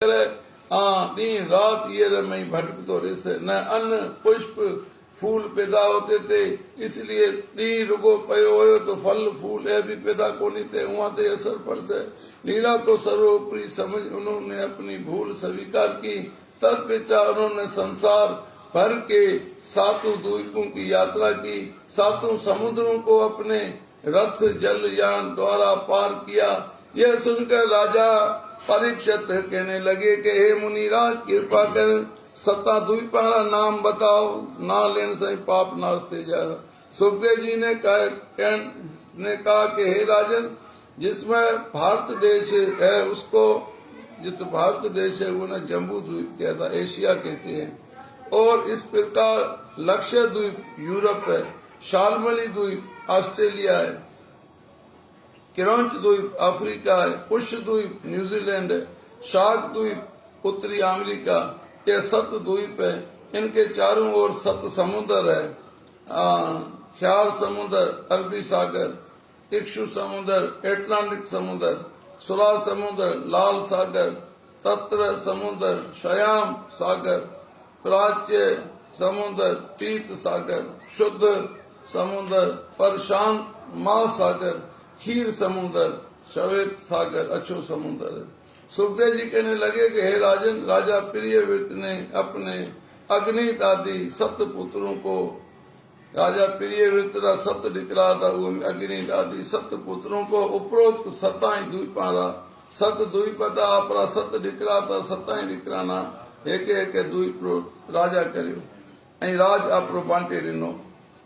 करे दिन रात ये रमई भटक तो रिस न अन्न पुष्प फूल पैदा होते थे, इसलिए नी रुगो पयो हो तो फल फूल है भी पैदा कोनी थे, वहां ते असर पड़ से। लीला को सर्वोपरि समझ उन्होंने अपनी भूल स्वीकार की। तत्पश्चा उन्होंने संसार भर के 7 द्वीपों की यात्रा की, 7 समुद्रों को अपने रथ जल यान द्वारा पार किया। यह सुनकर राजा परीक्षित कहने लगे कि हे मुनिराज कृपा कर 7 द्वीपारा नाम बताओ, ना लेने से पाप नाशते जा। सुखदेव जी ने कहा कि हे राजन, जिसमें भारत देश है उसको, जिस भारत देश है वो न जम्बू द्वीप कहता, एशिया कहते हैं। और इस प्रकार लक्ष्य द्वीप यूरोप है, शालमली द्वीप ऑस्ट्रेलिया है, किरंच द्वीप अफ्रीका है, पुष्य द्वीप न्यूजीलैंड है, शार्क द्वीप उत्तरी अमेरिका, ये 7 द्वीप है। इनके चारों ओर 7 समुद्र है, ख्याल समुद्र, अरबी सागर, इक्षु समुद्र, एटलांटिक समुद्र, सुरा समुद्र, लाल सागर, तत्र समुद्र, श्याम सागर, प्राच्य समुद्र, पीत सागर, शुद्ध समुद्र, प्रशांत महासागर, खीर समुद्र, श्वेत सागर, अच्छो समुद्र है। सुखदेव जी कहने लगे कि हे राजन, राजा प्रियव्रत ने अपने अग्नित आदि 7 पुत्रों को, राजा प्रियव्रत का 7 दिखला था, वो अग्नित आदि 7 पुत्रों को उपरोक्त 7 द्वीपारा 7 द्वीपता अपरा 7 दिखला था, 7 दिखलाना एक एक द्वीप राजा करियो ऐं राज अपरो बांटे दिनो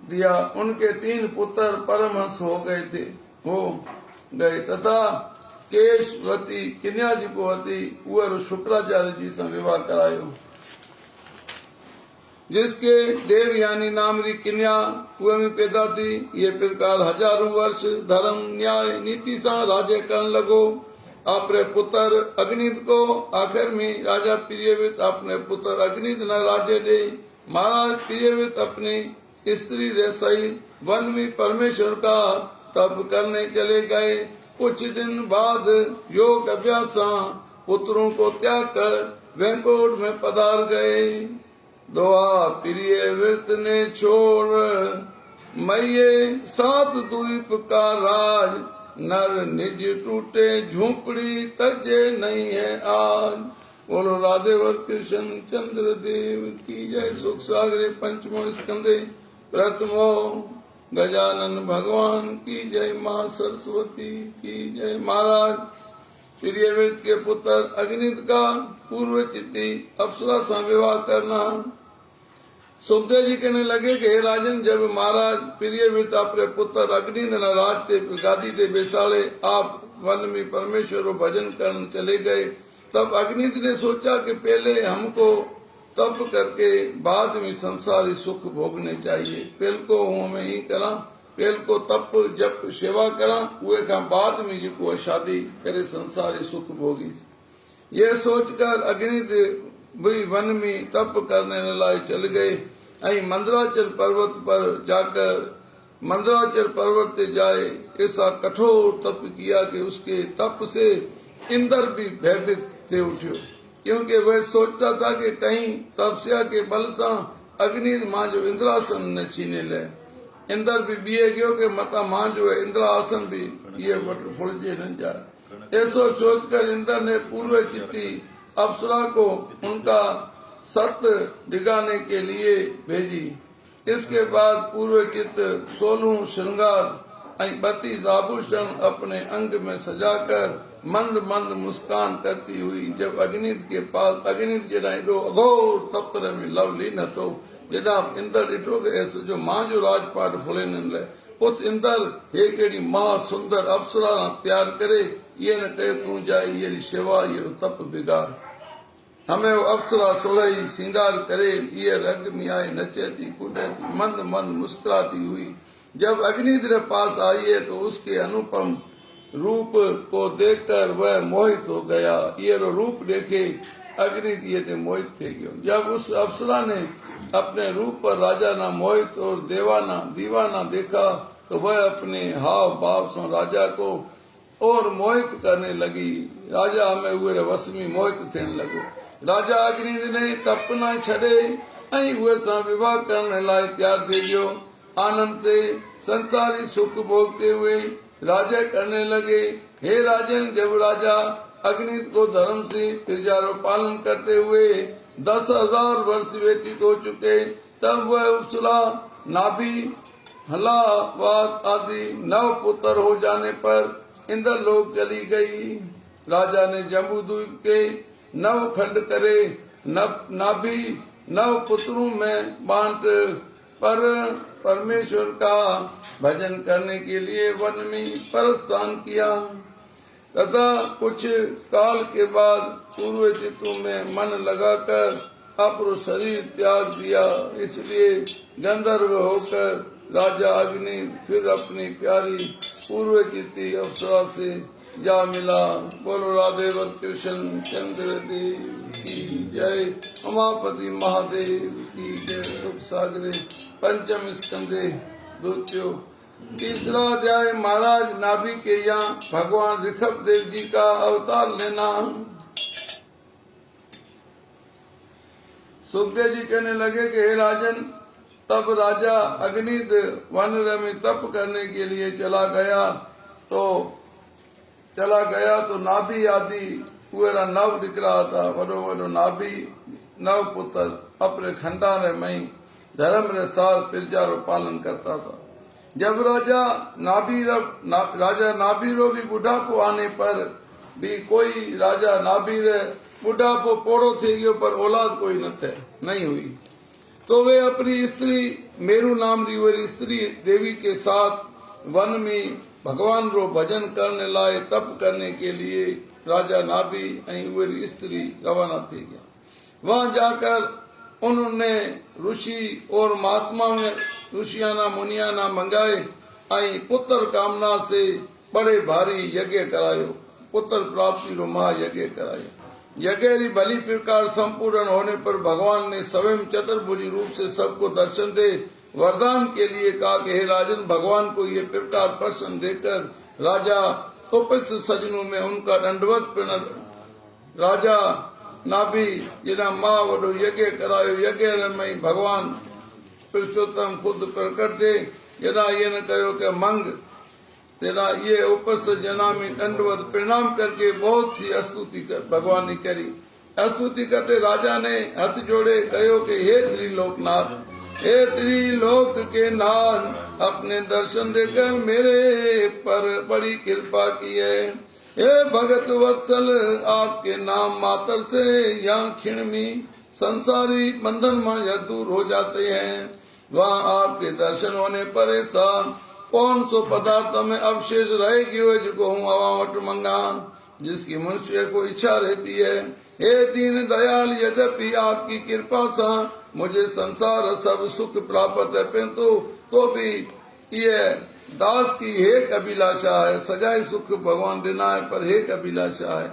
दिया। उनके 3 पुत्र परमहंस हो गए तथा केशवती कन्या जी को हती उर शुक्राचार्य जी से विवाह करायो, जिसके देवयानी नाम री कन्या कुएं में पैदा थी। ये प्रकार हजारों वर्ष धर्म न्याय नीति से राज्य करने लगो। अपने पुत्र अग्नित को आखिर में राजा प्रियव्रत अपने पुत्र अग्नित न राज्य दे। महाराज प्रियव्रत अपनी स्त्री रे सहित वन में परमेश्वर का तप करने चले गए। कुछ दिन बाद योग अभ्यास पुत्रों को त्याग कर वैकुंठ में पधार गए। दोहा प्रियव्रत ने छोड़ मैये 7 द्वीप का राज, नर निज टूटे झोपड़ी तजे नहीं है आज। बोलो राधेवर कृष्ण चंद्र देव की जय। सुख सागरे पंचमो स्कंदे प्रथमो गजानन भगवान की जय। माँ सरस्वती की जय। महाराज प्रियव्रत के पुत्र अग्नित का पूर्व चित्ती अप्सरा से विवाह करना। सुखदेव जी कहने लगे कि हे राजन, जब महाराज प्रियव्रत अपने पुत्र अग्नित न राज ते गादी ते बेसाड़े आप वन में परमेश्वर को भजन करने चले गए, तब अग्नित ने सोचा कि पहले हमको तप करके बाद में संसारी सुख भोगने चाहिए। पहले को हमें ही करा, पहले को तप जप सेवा करा, हुए का बाद में जी को शादी करे संसारी सुख भोगी। ये सोचकर अग्नित भी वन में तप करने लाए चल गए। मंदराचल पर्वत पर जाकर मंदराचल पर्वत से जाए ऐसा कठोर तप किया कि उसके तप से इंद्र भी भयभीत थे उठ्यो, क्योंकि वह सोचता था कि कहीं तपस्या के बल से अग्नि मां जो इंद्रासन न छीने ले। इंद्र भी बीए गयो कि मता मां जो है इंद्रासन भी ये वट फुलजे न जाए। ऐसो सोचकर इंद्र ने पूर्व चित्ती अप्सरा को उनका सत्य दिखाने के लिए भेजी। इसके बाद पूर्व चित्त 16 श्रृंगार 32 आभूषण अपने अंग में सजाकर मंद मंद मुस्कान करती हुई जब अग्नित के पास अग्नित जरा एडो अघोर तप्तर में लवली न तो जदा इंद्र डिठो के ऐसे जो मां जो राजपाट फुले न उस इंद्र हे केड़ी महा सुंदर अप्सरा तैयार करे, ये न कहे तू जाए ये सेवा ये तप बिगाड़। हमें वो अप्सरा सोलही श्रृंगार करे, ये रग में आए नचेती कूदेती मंद मंद मुस्कुराती हुई जब अग्निद्र पास आई है तो उसके अनुपम रूप को देखकर वह मोहित हो गया। ये रूप देखे अग्नित ये थे मोहित थे गयो। जब उस अप्सरा ने अपने रूप पर राजा ना मोहित और दीवाना देखा तो वह अपने हाव भाव से राजा को और मोहित करने लगी। राजा में उहे वस में मोहित थियण लॻो। राजा अग्निद ने तप न छॾे ऐं उहे सां विवाह करण लाइ तैयार थी गयो। आनंद से संसारी सुख भोगते हुए राजा करने लगे। हे राजन, जब राजा अग्निद को धर्म से प्रजारो पालन करते हुए 10,000 वर्ष व्यतीत हो चुके, तब वह उपसुला, नाभि, हलावात आदि 9 पुत्र हो जाने पर इंद्रलोक चली गई। राजा ने जम्बूद्वीप के 9 खंड करे, नाभि 9 पुत्रों में बांट पर परमेश्वर का भजन करने के लिए वन में प्रस्थान किया तथा कुछ काल के बाद पूर्व चित्तों में मन लगाकर अपना शरीर त्याग दिया। इसलिए गंधर्व होकर राजा अग्नि फिर अपनी प्यारी पूर्व चित्ती अप्सरा से जा मिला। बोलो राधे वर कृष्ण चंद्र देव की जय, उमापति महादेव की जय। सुख सागरे पंचम स्कंदे द्वितीय तीसरा अध्याय। महाराज नाभि के यहाँ भगवान ऋषभ देव जी का अवतार लेना। सुखदेव जी कहने लगे कि हे राजन, तब राजा अग्निद वन में तप करने के लिए चला गया तो नाभि आदि पूरा 9 दिख रहा था। वडो वडो नाभि 9 पुत्र अपने खंडार में धर्म रे साथ प्रजा रो पालन करता था। जब राजा नाभि रो भी बुढ़ापो आने पर भी कोई राजा नाभि रे बुढ़ापो पोड़ो थी गयो पर औलाद कोई नहीं हुई, तो वे अपनी स्त्री मेरू नाम री वे स्त्री देवी के साथ वन में भगवान रो भजन करने लाए तप करने के लिए राजा नाभि वे स्त्री रवाना थी गया। वहां जाकर उन्होंने ऋषि और महात्मा में ऋषियाना मुनियाना मंगाए पुत्र कामना से बड़े भारी यज्ञ करायो। पुत्र प्राप्ति रो महायज्ञ करायो। यज्ञ री भली प्रकार संपूर्ण होने पर भगवान ने स्वयं चतुर्भुजी रूप से सबको दर्शन दे वरदान के लिए कहा कि हे राजन, भगवान को ये प्रकार प्रश्न देकर राजा उपस्थित सजनों में उनका दंडवत प्रणत। राजा नाभि जिना माँ वडो यज्ञ करायो। यज्ञ में भगवान पुरुषोत्तम खुद प्रकट थे। जना ये न कहो कि मंग तेरा ये उपस्थित जना में दंडवत प्रणाम करके बहुत सी स्तुति भगवान ने करी। स्तुति करते राजा ने हाथ जोड़े कहो कि हे त्रिलोकनाथ, हे त्रिलोक के नाथ, अपने दर्शन देकर मेरे पर बड़ी कृपा की है। हे भगत वत्सल, आपके नाम मात्र से यहाँ क्षण में संसारी बंधन माया दूर हो जाते हैं। वहाँ आपके दर्शन होने पर ऐसा कौन सो पदार्थ में अवशेष रहेगी हो जिसको हूँ अवावट मंगा, जिसकी मनुष्य को इच्छा रहती है। हे दीन दयाल, यद्यपि आपकी कृपा से मुझे संसार सब सुख प्राप्त है, परंतु तो भी ये दास की एक अभिलाषा है। सजाए सुख भगवान देना है, पर एक अभिलाषा है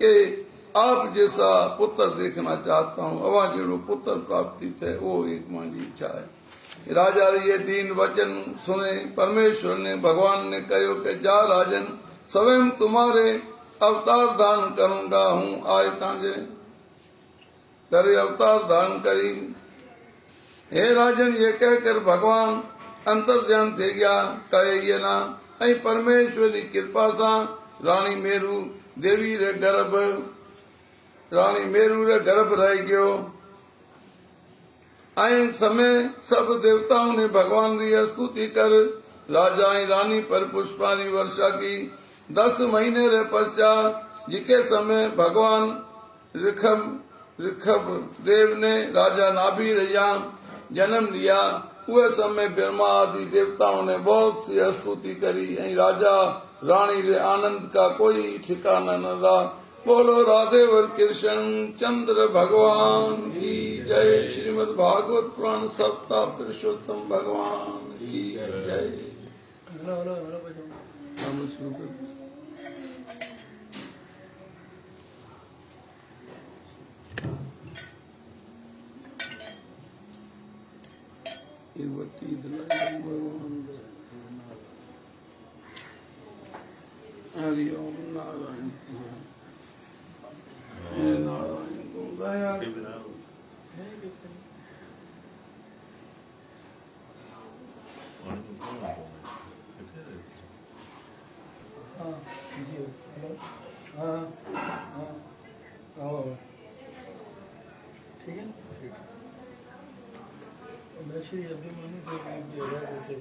कि आप जैसा पुत्र देखना चाहता हूँ। अवा जो पुत्र प्राप्ति थे वो एक मांगी इच्छा है। राजा ये दीन वचन सुने परमेश्वर ने भगवान ने कहो कि जा राजन, स्वयं तुम्हारे अवतार धारण करूंगा हूँ। आए तांजे करे अवतार धारण करी। हे राजन, ये कहकर भगवान अंतर ध्यान थे गया। कहे ये ना परमेश्वर की कृपा सा रानी मेरू देवी रे गर्भ रह गयो। समय सब देवताओं ने भगवान की स्तुति कर राजा रानी पर पुष्पानी वर्षा की। 10 महीने रे पश्चात जिके समय भगवान ऋषभ देव ने राजा नाभि रैया जन्म लिया, वह समय ब्रह्मा आदि देवताओं ने बहुत सी स्तुति करी। राजा रानी रे आनंद का कोई ठिकाना न रहा। बोलो राधे वर कृष्ण चंद्र भगवान की जय। श्रीमद् भागवत पुराण सप्ताह पुरुषोत्तम भगवान की जय। हरि ओम नारायण हे नारायण को दया ठीक है श्री अभिमानी को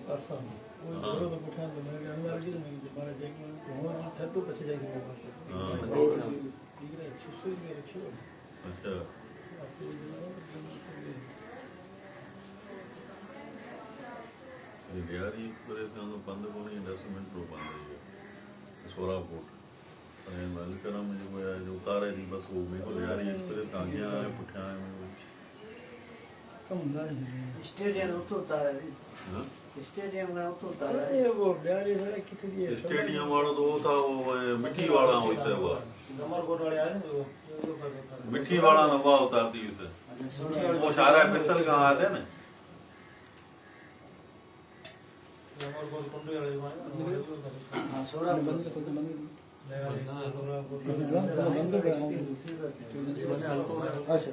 पासा वो बड़ो तो पुठा तो मैंने अंदर लगी तो मैं बाहर जाके वो छत तो पछे जाके मेरे पास ठीक है 600 में रखियो अच्छा यार ये पूरे सालों 15 कोनी 10 मिनट रो बंद है सोरा फुट अरे मालिकरा में जो है जो उतारे थी बस वो मेरे को यार ये पूरे तांगियां आए पुठिया आए कम ना स्टेडियम उतारा है हां स्टेडियम में उतारा है ये वो यार ये सारे कितनी है स्टेडियम वाला तो वो था वो मिट्टी वाला होता है वो नंबर कोट वाले आए ना वो मिट्टी वाला नवा उतारती उसे वो सारा फिसल कहां आते ना नंबर कोट कुंडली वाले हां सोरा बंद कर बंद अच्छा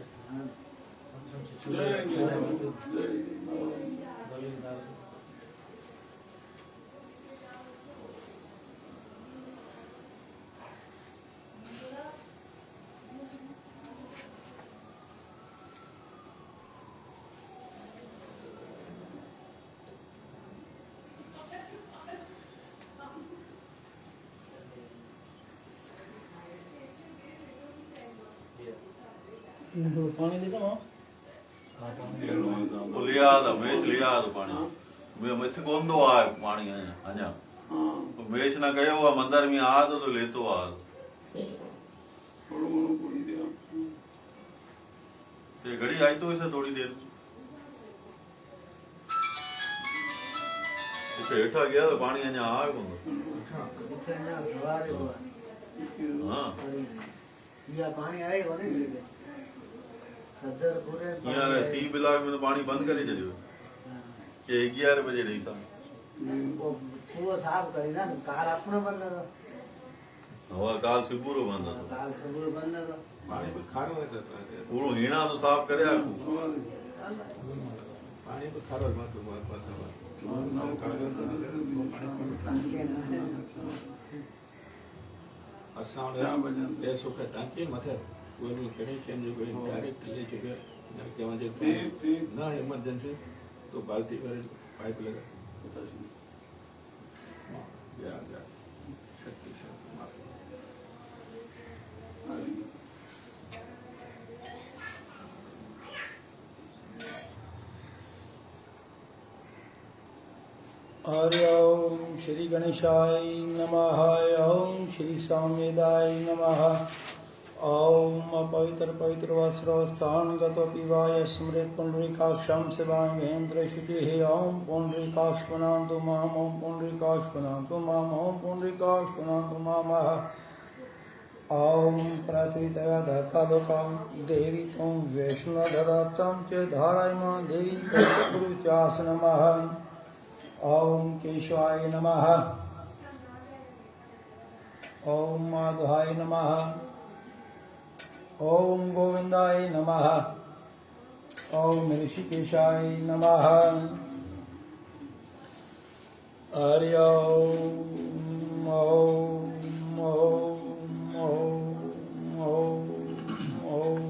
पानी देता हूँ वो लिया था मैं लिया तो पानी मैं मत गोंदो आ पानी है अजा तो मेच ना गयो हुआ मंदिर में आ तो लेतो आ थोड़ा मोड़ा कोई दिया ये घड़ी आई तो इसे थोड़ी देर इसे हेठा गया तो पानी अजा आ गोंदो इतना सवार हुआ हां या पानी आएगा नहीं मिलेगा सदर पूरे यार सी बिलाग में तो पानी बंद करे चलियो ये 11 बजे नहीं था वो साफ करी ना काल अपना बंद था हवा काल से पूरो बंद था काल सुबह बंद था पानी तो खारो है पूरो हीना तो साफ करे आपको पानी तो खारो है मत असां वटि 100 रुपया टांकी मथे कोई भी कनेक्शन जो कोई डायरेक्ट ले चुके ना के वजह ना इमरजेंसी तो बाल्टी करे पाइप लगा या शक्ति माफ हरि ओम श्री गणेशाय नमः ओम श्री सामवेदाय नमः ओम पवित्र पवित्र वस्त्रवस्थान गतो पिवाय स्मृत पुंडरीकाक्षं शिवाय महेंद्र शुचिः ओम पुंडरीकाक्षपनान्तु माम ओम पुंडरीकाक्षपनान्तु माम ओम पुंडरीकाक्षपनान्तु मामः ओम पृथ्वीतया धर्कादोकां देवी त्वं वैष्णवदत्तं च धारयमा देवी गुरुचास नमः ओम केशवाय नमः ओम माधवाय नमः ओम गोविंदाय नमः ओम ऋषिकेशाय नमः हरि ओम ओम ओम ओम ओम ओम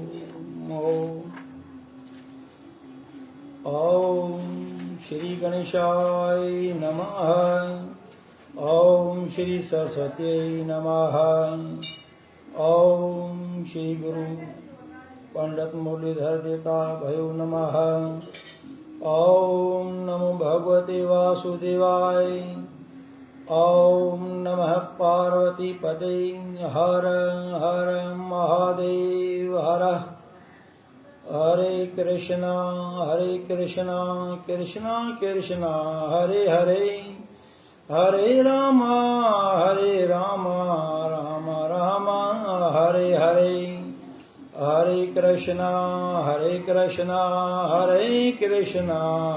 ओम श्री गणेशाय नमः ओम श्री सरस्वत्यै नमः ओम श्री गुरु पंडित मुरलीधर देवता भयो नमः ओम नमो भगवते वासुदेवाय ओम नमः पार्वती पते हर हर महादेव हर हरे कृष्णा कृष्णा कृष्णा हरे हरे हरे राम राम राम हरे हरे हरे कृष्णा हरे कृष्णा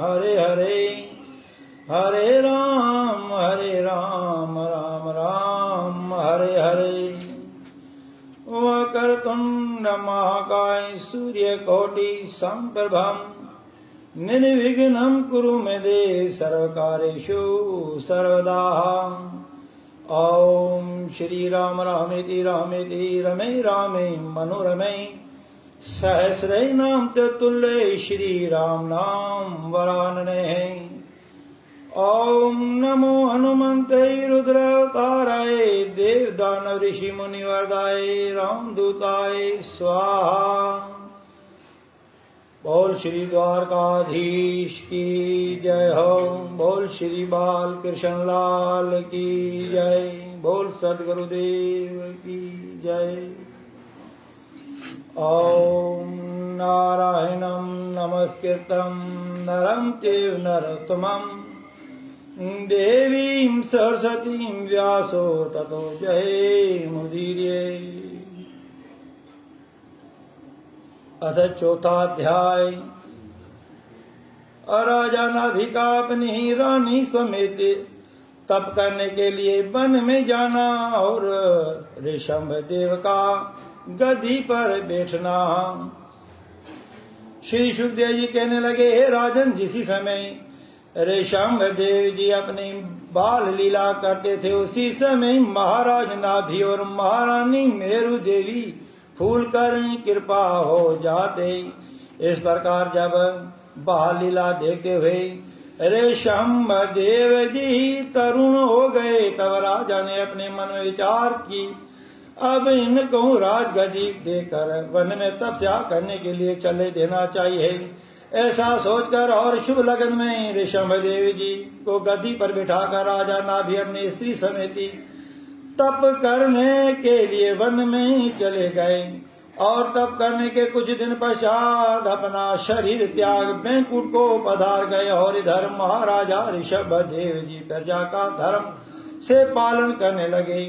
हरे हरे हरे राम राम राम हरे हरे। वक्रतुण्ड महाकाय सूर्यकोटि समप्रभम् निर्विघ्नं कुरु मे देव सर्वकार्येषु सर्वदा। ओम श्री राम रामेति रामेति रमे रामे मनोरमे सहस्रनाम तत्तुल्य श्री राम नाम वरानने। ओम नमो हनुमते रुद्रवताराय देव दानव ऋषि मुनिवर्दाय रामदूताय स्वाहा। बोल श्री द्वारकाधीश की जय हो। बोल श्री बाल कृष्ण लाल की जय। बोल सद्गुरुदेव की जय। ओम नारायणं नमस्कृतं नरं चैव नरोत्तमं देवीं सरस्वतीं व्यासो ततो जयमुदीरये। अथ चौथा अध्याय। राजा नाभिका अपनी रानी समेत तप करने के लिए वन में जाना और ऋषभ देव का गद्दी पर बैठना। श्री सुखदेव जी कहने लगे, हे राजन, जिसी समय ऋषभ देव जी अपनी बाल लीला करते थे उसी समय महाराज नाभि और महारानी मेरु देवी फूल कर कृपा हो जाते। इस प्रकार जब बाल लीला देखते हुए ऋषभ देव जी तरुण हो गए तब राजा ने अपने मन में विचार की, अब इनको राजगद्दी देकर वन में तपस्या करने के लिए चले देना चाहिए। ऐसा सोचकर और शुभ लगन में ऋषभ देव जी को गद्दी पर बिठाकर राजा नाभि अपनी स्त्री समेती तप करने के लिए वन में चले गए और तप करने के कुछ दिन पश्चात अपना शरीर त्याग बैंकुट को पधार गए। और इधर महाराजा ऋषभ देव जी प्रजा का धर्म से पालन करने लगे।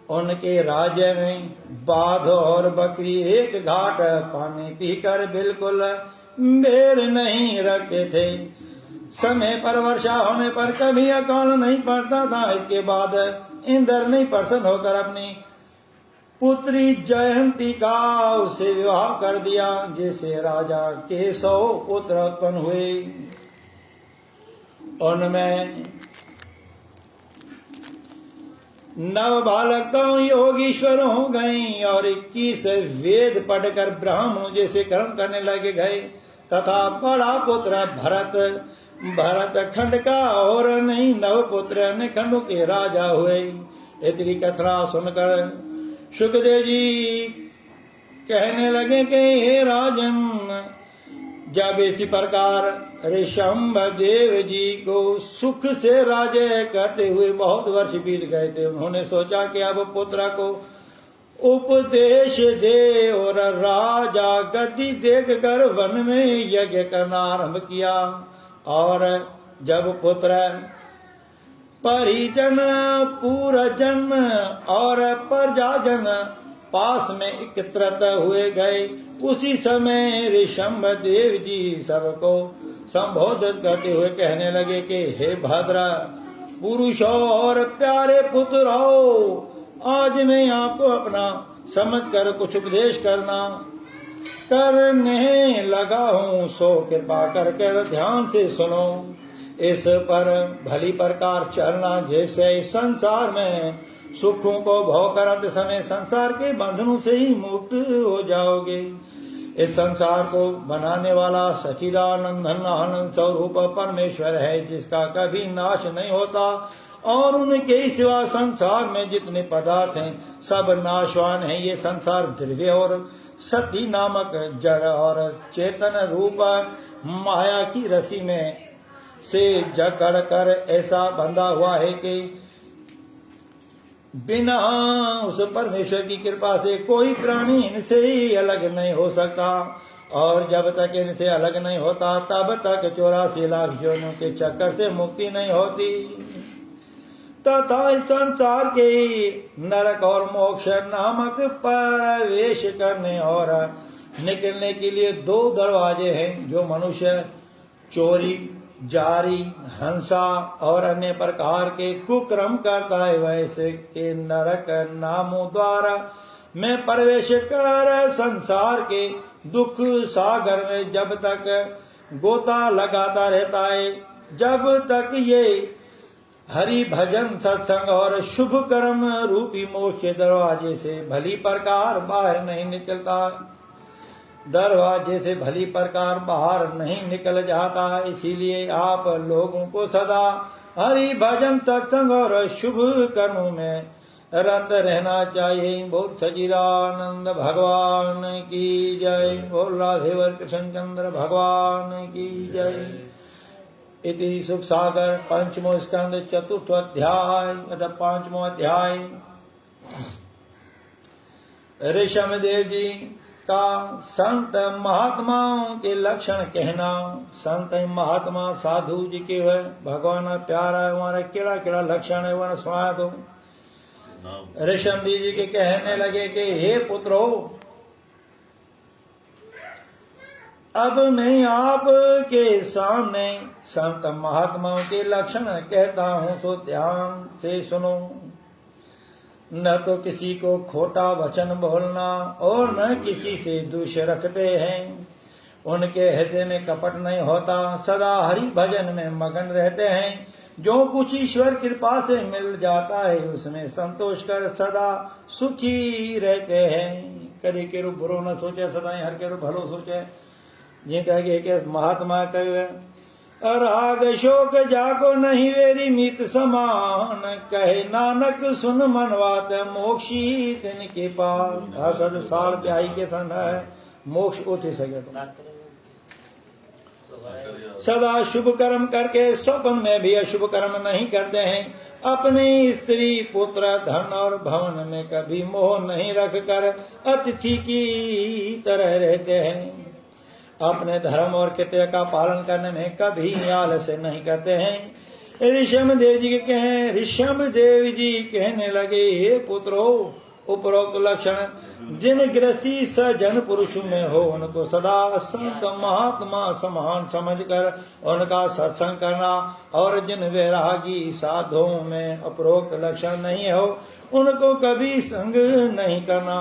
उनके राज्य में बाघ और बकरी एक घाट पानी पीकर बिल्कुल बेर नहीं रखते थे। समय पर वर्षा होने पर कभी अकाल नहीं पड़ता था। इसके बाद इंद्र ने प्रसन्न होकर अपनी पुत्री जयंती का उससे विवाह कर दिया, जिससे राजा के 100 पुत्र उत्पन्न हुए। उनमें 9 बालक तो योगीश्वर हो गए और 21 वेद पढ़कर ब्राह्मणों जैसे कर्म करने लगे गए तथा बड़ा पुत्र भरत खंड का और नहीं 9 पुत्र अन्य खंडों के राजा हुए। इतनी कथा सुनकर सुखदेव जी कहने लगे कि हे राजन, जब इसी प्रकार ऋषभ देव जी को सुख से राज्य करते हुए बहुत वर्ष बीत गए थे, उन्होंने सोचा कि अब पुत्र को उपदेश दे और राजा गद्दी देखकर वन में यज्ञ करना आरंभ किया। और जब पुत्र परिजन पूरजन और प्रजाजन पास में एकत्रित हुए गए, उसी समय ऋषभ देव जी सबको संबोधित करते हुए कहने लगे कि हे भद्र पुरुषों और प्यारे पुत्रों, आज मैं आपको अपना समझ कर कुछ उपदेश करने लगा हूँ, सो कृपा करके ध्यान से सुनो। इस पर भली प्रकार चलना, जैसे इस संसार में सुखों को भोग करते समय संसार के बंधनों से ही मुक्त हो जाओगे। इस संसार को बनाने वाला सच्चिदानंद आनंद स्वरूप परमेश्वर है, जिसका कभी नाश नहीं होता और उनके सिवा संसार में जितने पदार्थ हैं सब नाशवान हैं। ये संसार द्रव्य और सती नामक जड़ और चेतन रूप माया की रस्सी में से जकड़ कर ऐसा बंधा हुआ है कि बिना उस परमेश्वर की कृपा से कोई प्राणी इनसे ही अलग नहीं हो सकता, और जब तक इनसे अलग नहीं होता तब तक 84 लाख योनियों के चक्कर से मुक्ति नहीं होती। तथा इस संसार के नरक और मोक्ष नामक प्रवेश करने और निकलने के लिए 2 दरवाजे हैं, जो मनुष्य चोरी जारी, हंसा और अन्य प्रकार के कुक्रम करता है, वैसे के नरक नामों द्वारा मैं प्रवेश कर संसार के दुख सागर में जब तक गोता लगाता रहता है, जब तक ये हरि भजन सत्संग और शुभ कर्म रूपी मोक्ष के दरवाजे से भली प्रकार बाहर नहीं निकलता, दरवाजे से भली प्रकार बाहर नहीं निकल जाता। इसीलिए आप लोगों को सदा हरि भजन सत्संग और शुभ कर्मों में रत रहना चाहिए। बोल सच्चिदानंद भगवान की जय, बोल राधेवर कृष्ण चंद्र भगवान की जय। इति सुख सागर पंचमो स्कंद चतुर्थ अध्याय मतलब 5वां अध्याय। ऋषभ देव जी का संत महात्माओं के लक्षण कहना। संत महात्मा साधु जी के वह भगवान प्यारा है, हमारा केड़ा केड़ा लक्षण है वह सुना दो। ऋषभ देव जी के कहने लगे कि हे पुत्रो, अब मैं आप के सामने संत महात्माओं के लक्षण कहता हूं, सो ध्यान से सुनो। न तो किसी को खोटा वचन बोलना और न किसी से दुष रखते हैं, उनके हृदय में कपट नहीं होता, सदा हरि भजन में मगन रहते हैं। जो कुछ ईश्वर कृपा से मिल जाता है उसमें संतोष कर सदा सुखी रहते हैं। कभी केरू बुरो न सोचे, सदा हर केरू भलो सोचे। जी कहे महात्मा कहे राग शोक जाको नहीं वेरी मीत समान, कहे नानक सुन मनवात मोक्षी तिनके पास। असद साल प्याई के सन है मोक्ष उठ सके तो सदा शुभ कर्म करके स्वप्न में भी अशुभ कर्म नहीं करते हैं। अपनी स्त्री पुत्र धन और भवन में कभी मोह नहीं रखकर अतिथि की तरह रहते हैं। अपने धर्म और कर्तव्य का पालन करने में कभी आलस्य नहीं करते हैं। ऋषभ देव जी कहने लगे, हे पुत्रो, उपरोक्त लक्षण जिन गृहस्थी सजन पुरुष में हो उनको सदा संत महात्मा समान समझकर उनका सत्संग करना, और जिन वैरागी साधुओं में उपरोक्त लक्षण नहीं हो उनको कभी संग नहीं करना।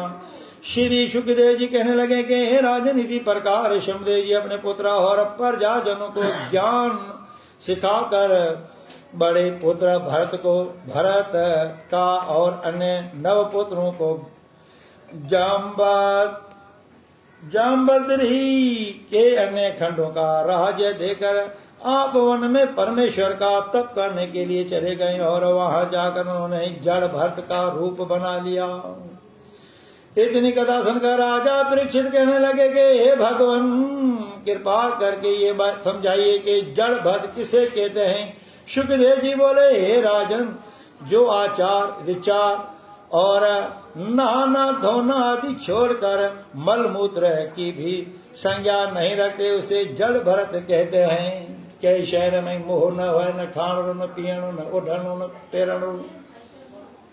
श्री सुखदेव जी कहने लगे कि हे राजन, इसी प्रकार ऋषभदेव जी अपने पुत्र और प्रजाजनों को ज्ञान सिखाकर बड़े पुत्र भरत का और अन्य नव पुत्रों को जाम्बद्री के अन्य खंडों का राज्य देकर आप वन में परमेश्वर का तप करने के लिए चले गए, और वहां जाकर उन्होंने जड़ भरत का रूप बना लिया। इतनी कथा सुनकर राजा परीक्षित कहने लगे कि हे भगवान, कृपा करके ये बात समझाइए कि जड़ भरत किसे कहते हैं। सुखदेव जी बोले, हे राजन, जो आचार विचार और नहाना धोना आदि छोड़कर मलमूत्र की भी संज्ञा नहीं रखते उसे जड़ भरत कहते हैं। कई शहर में मोह न हो, न खाणो न पीणो न ओढ़णो न पहिरणो,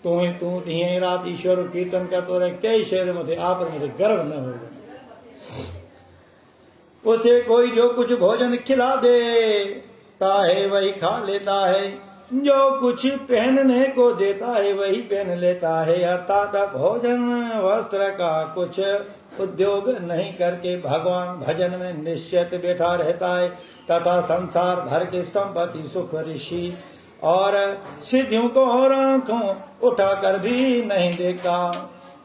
तू ही तू ढीं रात ईश्वर कीर्तन करते रहे। कई शहर में थे आप मुझे गर्व न हो। उसे कोई जो कुछ भोजन खिला देता है वही खा लेता है, जो कुछ पहनने को देता है वही पहन लेता है। अर्थात भोजन वस्त्र का कुछ उद्योग नहीं करके भगवान भजन में निश्चित बैठा रहता है, तथा संसार भर के संपत्ति सुख ऋषि और सिद्धियों को और आंखों उठा कर भी नहीं देखता।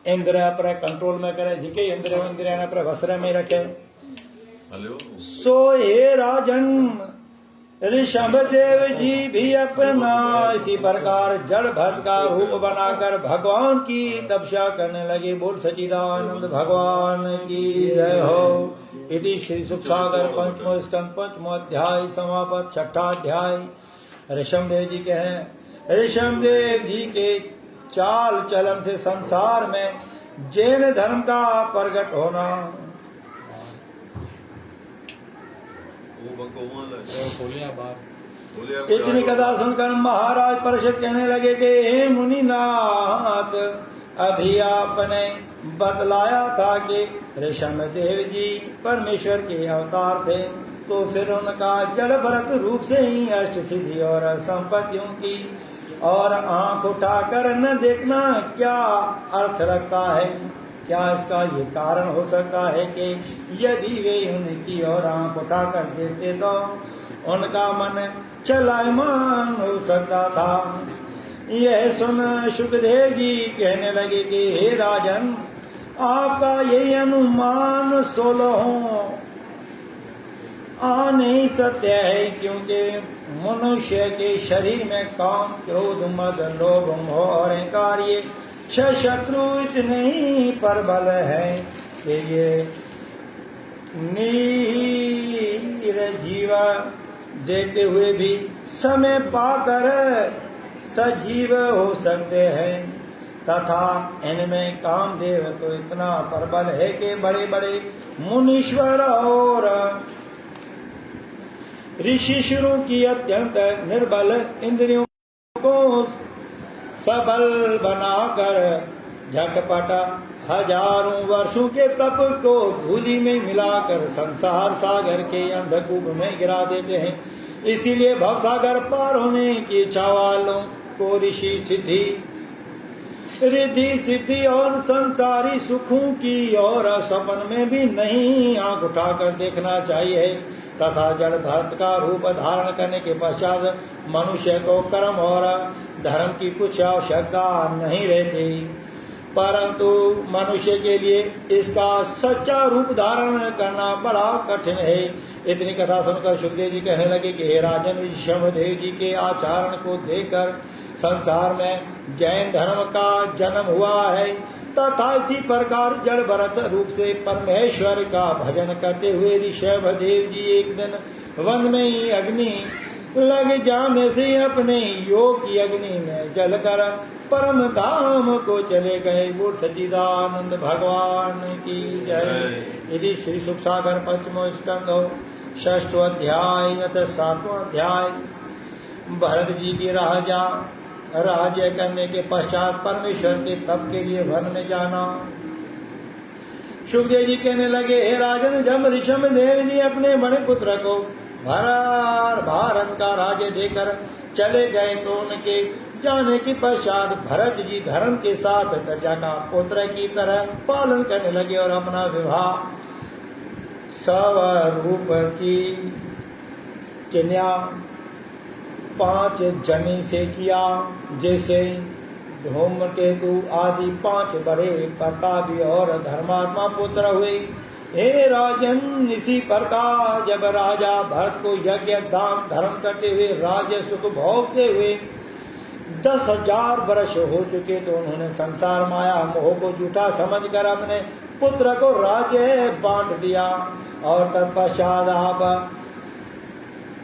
इंद्रिय पर कंट्रोल में करे, जिके इंद्रिय पर वस्त्र में रखे। सो हे राजन, ऋषभ देव जी भी अपना इसी प्रकार जड़ भरत का रूप बनाकर भगवान की तपस्या करने लगे। बोल सच्चिदानंद भगवान की जय हो। इति श्री सुख सागर पंचमो स्कंद 5वां अध्याय समापत 6ठा अध्याय। ऋषभदेव जी के हैं, ऋषभदेव जी के चाल चलन से संसार में जैन धर्म का प्रकट होना। इतनी कथा सुनकर महाराज परिषद कहने लगे कि हे मुनिनाथ, अभी आपने बतलाया था कि ऋषभ देव जी परमेश्वर के अवतार थे, तो फिर उनका जड़ भरत रूप से ही अष्ट सिद्धि और संपत्तियों की और आंख उठाकर न देखना क्या अर्थ रखता है? क्या इसका ये कारण हो सकता है कि यदि वे उनकी और आंख उठाकर देखते तो उनका मन चलायमान हो सकता था? यह सुन सुखदेव जी कहने लगे कि हे राजन, आपका यही अनुमान 16 नहीं सत्य है, क्योंकि मनुष्य के शरीर में काम, क्रोध, मद, लोभ, मोह और अहंकार ये 6 शत्रु इतने ही प्रबल है कि ये निर्जीव देखते हुए भी समय पाकर सजीव हो सकते हैं, तथा इनमें कामदेव तो इतना प्रबल है कि बड़े बड़े मुनीश्वर और ऋषि शुरू की अत्यंत निर्बल इंद्रियों को सबल बनाकर झटपट हजारों वर्षों के तप को धूलि में मिलाकर संसार सागर के अंधकूप में गिरा देते हैं। इसीलिए भवसागर पार होने की इच्छा वालों को ऋषि सिद्धि, रिद्धि सिद्धि और संसारी सुखों की और सपन में भी नहीं आंख उठाकर देखना चाहिए, तथा जड़ भरत का रूप धारण करने के पश्चात मनुष्य को कर्म और धर्म की कुछ आवश्यकता नहीं रहती, परंतु मनुष्य के लिए इसका सच्चा रूप धारण करना बड़ा कठिन है। इतनी कथा सुनकर सुखदेव जी कहने लगे कि हे राजन, ऋषभदेव जी के आचरण को देखकर संसार में जैन धर्म का जन्म हुआ है, तथा इसी प्रकार जड़ भरत रूप से परमेश्वर का भजन करते हुए ऋषभदेव जी एक दिन वन में ही अग्नि लग जाने से अपने योग की अग्नि में जलकर परम धाम को चले गए। बोल सच्चिदानंद भगवान की जय। यदि श्री सुख सागर पंचमो स्कंदो 6 अध्याय अथ 7वां अध्याय। भरत जी की राज्य करने के पश्चात परमेश्वर के तप के लिए वन में जाना। सुखदेव जी कहने लगे, हे राजन, जब ऋषभदेव जी अपने बड़े पुत्र को भारत का राज्य देकर चले गए तो उनके जाने के पश्चात भरत जी धर्म के साथ प्रजा का पुत्र की तरह पालन करने लगे और अपना विवाह स्वरूप की कन्या 5 जनी से किया, जैसे धूमकेतु आदि 5 बड़े प्रतापी और धर्मात्मा पुत्र हुए। हे राजन, इसी प्रकार जब राजा भरत को यज्ञ दान धर्म करते हुए राज्य सुख भोगते हुए 10,000 वर्ष हो चुके तो उन्होंने संसार माया मोह को झूठा समझकर अपने पुत्र को राज्य बांट दिया और तत्पश्चात आप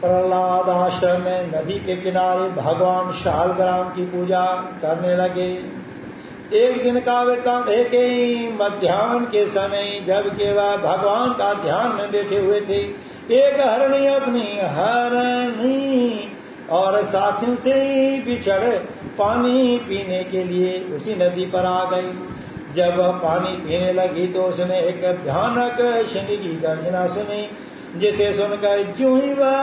प्रहलाद आश्रम में नदी के किनारे भगवान शालग्राम की पूजा करने लगे। एक दिन का वृत्तांत है कि मध्याह्न के समय जबकि वह भगवान का ध्यान में बैठे हुए थे, एक हरणी अपनी हरणी और साथियों से बिछड़ पानी पीने के लिए उसी नदी पर आ गई। जब वह पानी पीने लगी तो उसने एक भयानक शनि की गर्जना सुनी, जिसे सुनकर ज्यों ही वह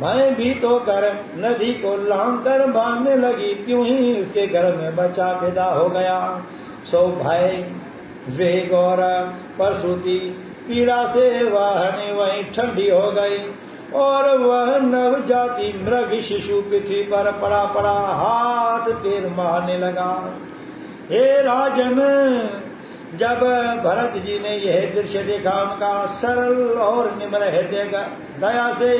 भयभीत होकर नदी को लांग कर भागने लगी, त्यों ही उसके गर्भ में बच्चा पैदा हो गया। सो भय, वेग और प्रसूति पीड़ा से वह हरणी वहीं ठंडी हो गई और वह नवजाति मृग शिशु पृथ्वी पर पड़ा पड़ा हाथ पैर मारने लगा। हे राजन, जब भरत जी ने यह दृश्य देखा, उनका सरल और निम्र हृदय दया से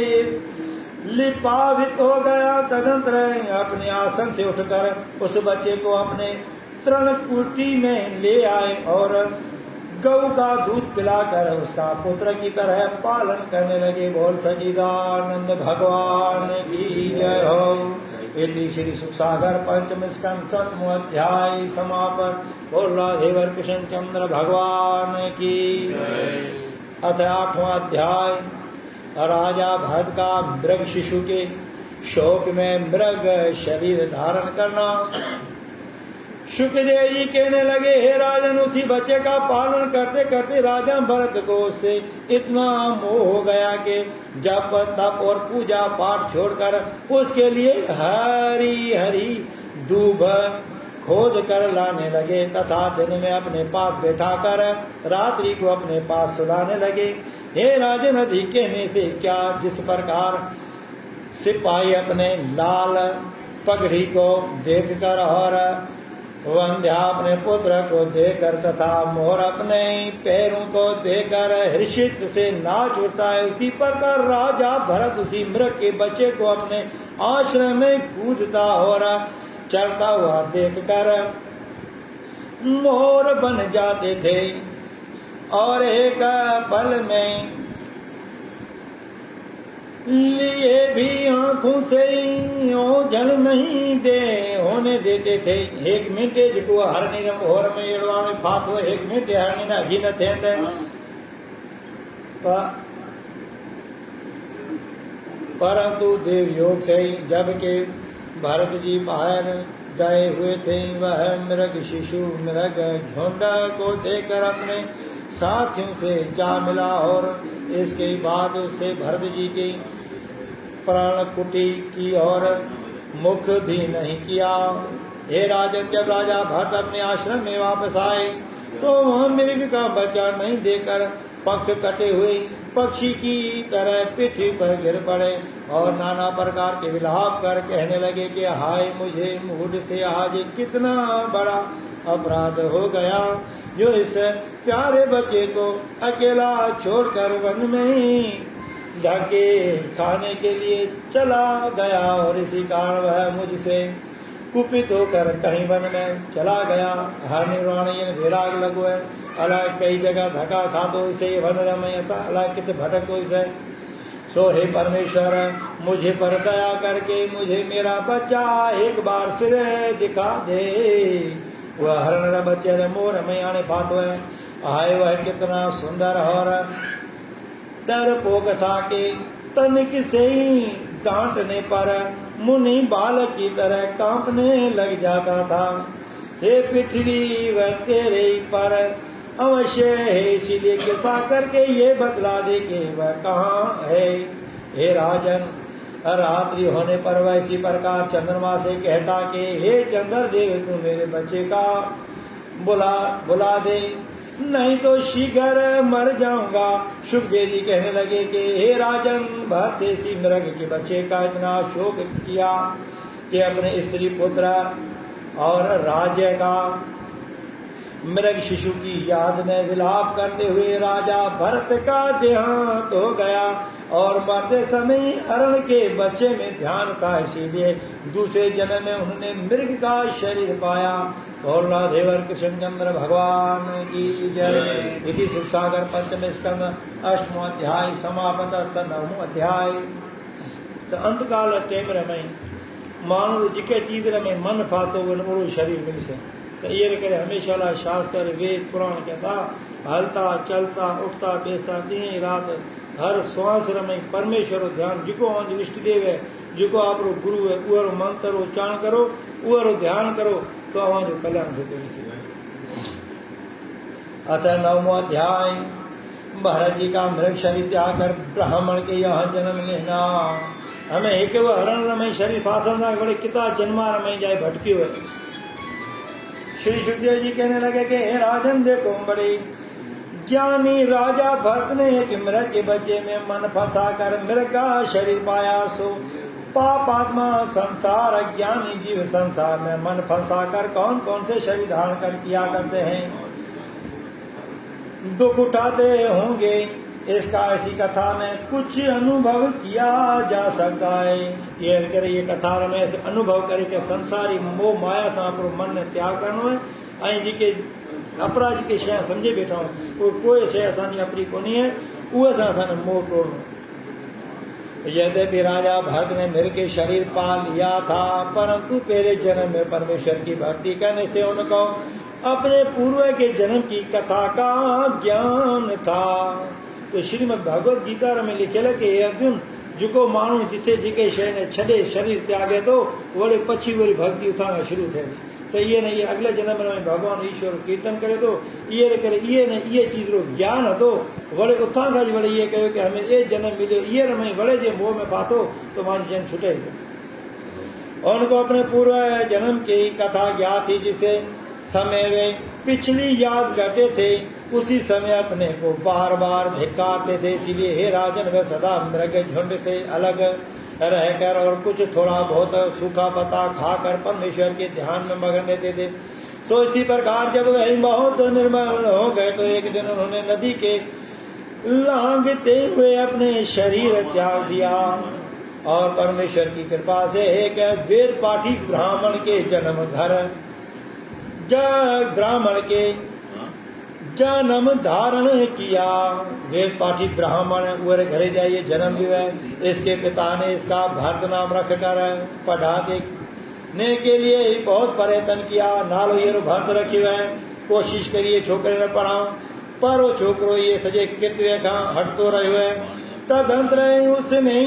लिपावित हो गया। तदंतर अपने आसन से उठकर उस बच्चे को अपने तृणकुटी में ले आए और गौ का दूध पिलाकर उसका पुत्र की तरह पालन करने लगे। बोल सच्चिदानंद भगवान की जय हो। इति श्री सुखसागर पंचम स्कंद 7वां अध्याय समापन। बोल राधेवर कृष्ण चंद्र भगवान की अथ 8वां अध्याय। राजा भरत का मृग शिशु के शोक में मृग शरीर धारण करना। शुक्रदेव जी कहने लगे, हे राजन, उसी बच्चे का पालन करते करते राजा भरत को उससे इतना मोह हो गया कि जप तप और पूजा पाठ छोड़कर उसके लिए हरी हरी दूब खोद कर लाने लगे तथा दिन में अपने पास बैठाकर रात्रि को अपने पास सुलाने लगे। हे राजन, अधिक कहने से क्या, जिस प्रकार सिपाही अपने लाल पगड़ी को देखकर और वंध्या अपने पुत्र को देखकर तथा मोर अपने पैरों को देखकर हर्षित से नाच उठता है, उसी प्रकार राजा भरत उसी मृग के बच्चे को अपने आश्रम में कूदता और चलता हुआ देखकर मोर बन जाते थे और एक पल में लिए भी आंखों से ओझल नहीं दे होने देते थे। एक मिनटे जिको हरनी होर में एड़वा में फात हो, एक मिनटे हरनी ना घी न थे परंतु देव योग से जबकि भरत जी बाहर गए हुए थे, वह मृग शिशु मृग झुंड को देखकर अपने साथियों से जा मिला और इसके बाद उससे भरत जी की प्राण कुटी की और मुख भी नहीं किया। हे राजन, जब राजा भरत अपने आश्रम में वापस आए तो वह मृग का बच्चा नहीं देकर पंख कटे हुए पक्षी की तरह पृथ्वी पर गिर पड़े और नाना प्रकार के विलाप कर कहने लगे कि हाय मुझे मूड से आज कितना बड़ा अपराध हो गया, जो इस प्यारे बच्चे को अकेला छोड़कर वन में ही धके खाने के लिए चला गया और इसी कारण वह मुझसे कुपित होकर कहीं वन में चला गया। हर निर्वाणी विराग लगो है, अलग कई जगह धक्का खातो से वन रमय अलग कित भटको से। सो हे परमेश्वर, मुझे पर दया करके मुझे मेरा बच्चा एक बार फिर दिखा दे। वह हरण बच्चे मोर में आने पातो है, आए वह कितना सुंदर और डरपोक था कि तनिक से ही डांटने पर मुनि बालक की तरह कांपने लग जाता था। हे पृथ्वी, वह तेरे पर अवश्य है, इसीलिए कृपा करके ये बतला दे कि वह कहाँ है। हे राजन, रात्रि होने पर वह इसी प्रकार चंद्रमा से कहता कि हे चंद्रदेव, तू मेरे बच्चे का बुला दे, नहीं तो शीघ्र मर जाऊंगा। सुखदेव जी कहने लगे कि हे राजन, भरत से इसी मृग के बच्चे का इतना शोक किया कि अपने स्त्री पुत्र और राज्य का मृग शिशु की याद में विलाप करते हुए राजा भरत का देहांत हो गया और मरते समय हरण के बच्चे में ध्यान था, इसीलिए दूसरे जन्म में उन्होंने मृग का शरीर पाया। और राधेवर कृष्ण चंद्र भगवान की जय। इति सुखसागर पंचम स्कंद 8वां अध्याय समापत 9वां अध्याय। तो अंत काल टेम रमई मानव जिके चीज रमे मन फातो वो शरीर मिल से। तो ये करे हमेशा ला शास्त्र वेद पुराण कहता हलता चलता उठता बेचता दिन रात हर श्वास रमई परमेश्वर ध्यान जिको आज इष्ट देव है, जिको आप गुरु है, उहरो मंत्र उच्चारण करो, उहरो ध्यान करो तो हमारे कल्याण होते। अतः 9वां अध्याय। भरत जी का मृग शरीर त्याग कर ब्राह्मण के यहाँ जन्म लेना। हमें एक हरण रमई शरीर फासन बड़े कितना जन्मा रमई जाए भटकी हुए। श्री सुखदेव जी कहने लगे कि हे राजन, देखो बड़े ज्ञानी राजा भरत ने एक मृग के बच्चे में मन फंसा कर मृग का शरीर पाया। सो पापात्मा संसार अज्ञानी जीव संसार में मन फंसा कर कौन कौन से शरीर धारण कर किया करते हैं, दुख उठाते होंगे। इसका ऐसी कथा में कुछ अनुभव किया जा सकता है। ये कथा में ऐसे अनुभव करे के संसारी मोह माया से आपको मन ने त्याग करनो है। आई जी के अपराध के शय समझे बैठा हूँ, कोई शय असानी अपनी को नहीं है, वो असाने मोह तोड़ना। यद्यपि राजा भरत ने मृग के शरीर पा लिया था, परंतु पहले जन्म में परमेश्वर की भक्ति करने से उनको अपने पूर्व के जन्म की कथा का ज्ञान था। तो श्रीमद् भगवत गीता में लिखेला कि अर्जुन, जिको मानू जिथे जिके शय ने छड़े शरीर त्यागे तो वड़े पछी वरी भक्ति उठाना शुरू थे। तो ये नहीं अगले जन्म में भगवान ईश्वर कीर्तन करे तो ये करे ये नहीं ये चीज रो ज्ञान हो वड़े उत्थान राज वड़े ये कहो कि हमें ये जन्म मिले ये रमें वड़े जे मोह में पातो तो मान जन छुटेगा। उनको अपने पूर्व जन्म की कथा ज्ञात थी जिसे समय वे पिछली याद करते थे उसी समय अपने को बार बार धिक्कारते थे। इसीलिए हे राजन वे सदा मृग झुंड से अलग रहकर और कुछ थोड़ा बहुत सूखा पत्ता खाकर परमेश्वर के ध्यान में मगन रहते थे। सो इसी प्रकार जब वह बहुत निर्मल हो गए तो एक दिन उन्होंने नदी के लांघते हुए अपने शरीर त्याग दिया और परमेश्वर की कृपा से एक वेद पाठी ब्राह्मण के जन्म घर ब्राह्मण के जन्म धारण किया। वेद पाठी ब्राह्मण वर घरे जाइए जन्म लिया। इसके पिता ने इसका भरत नाम रखकर पढ़ाने के लिए बहुत प्रयत्न किया। नालो ये भरत रखे हुए कोशिश करिए छोकरे ने पढ़ाओ पर वो छोकरो ये सजे कितने का हट तो रहे हुए। तदंतर उसने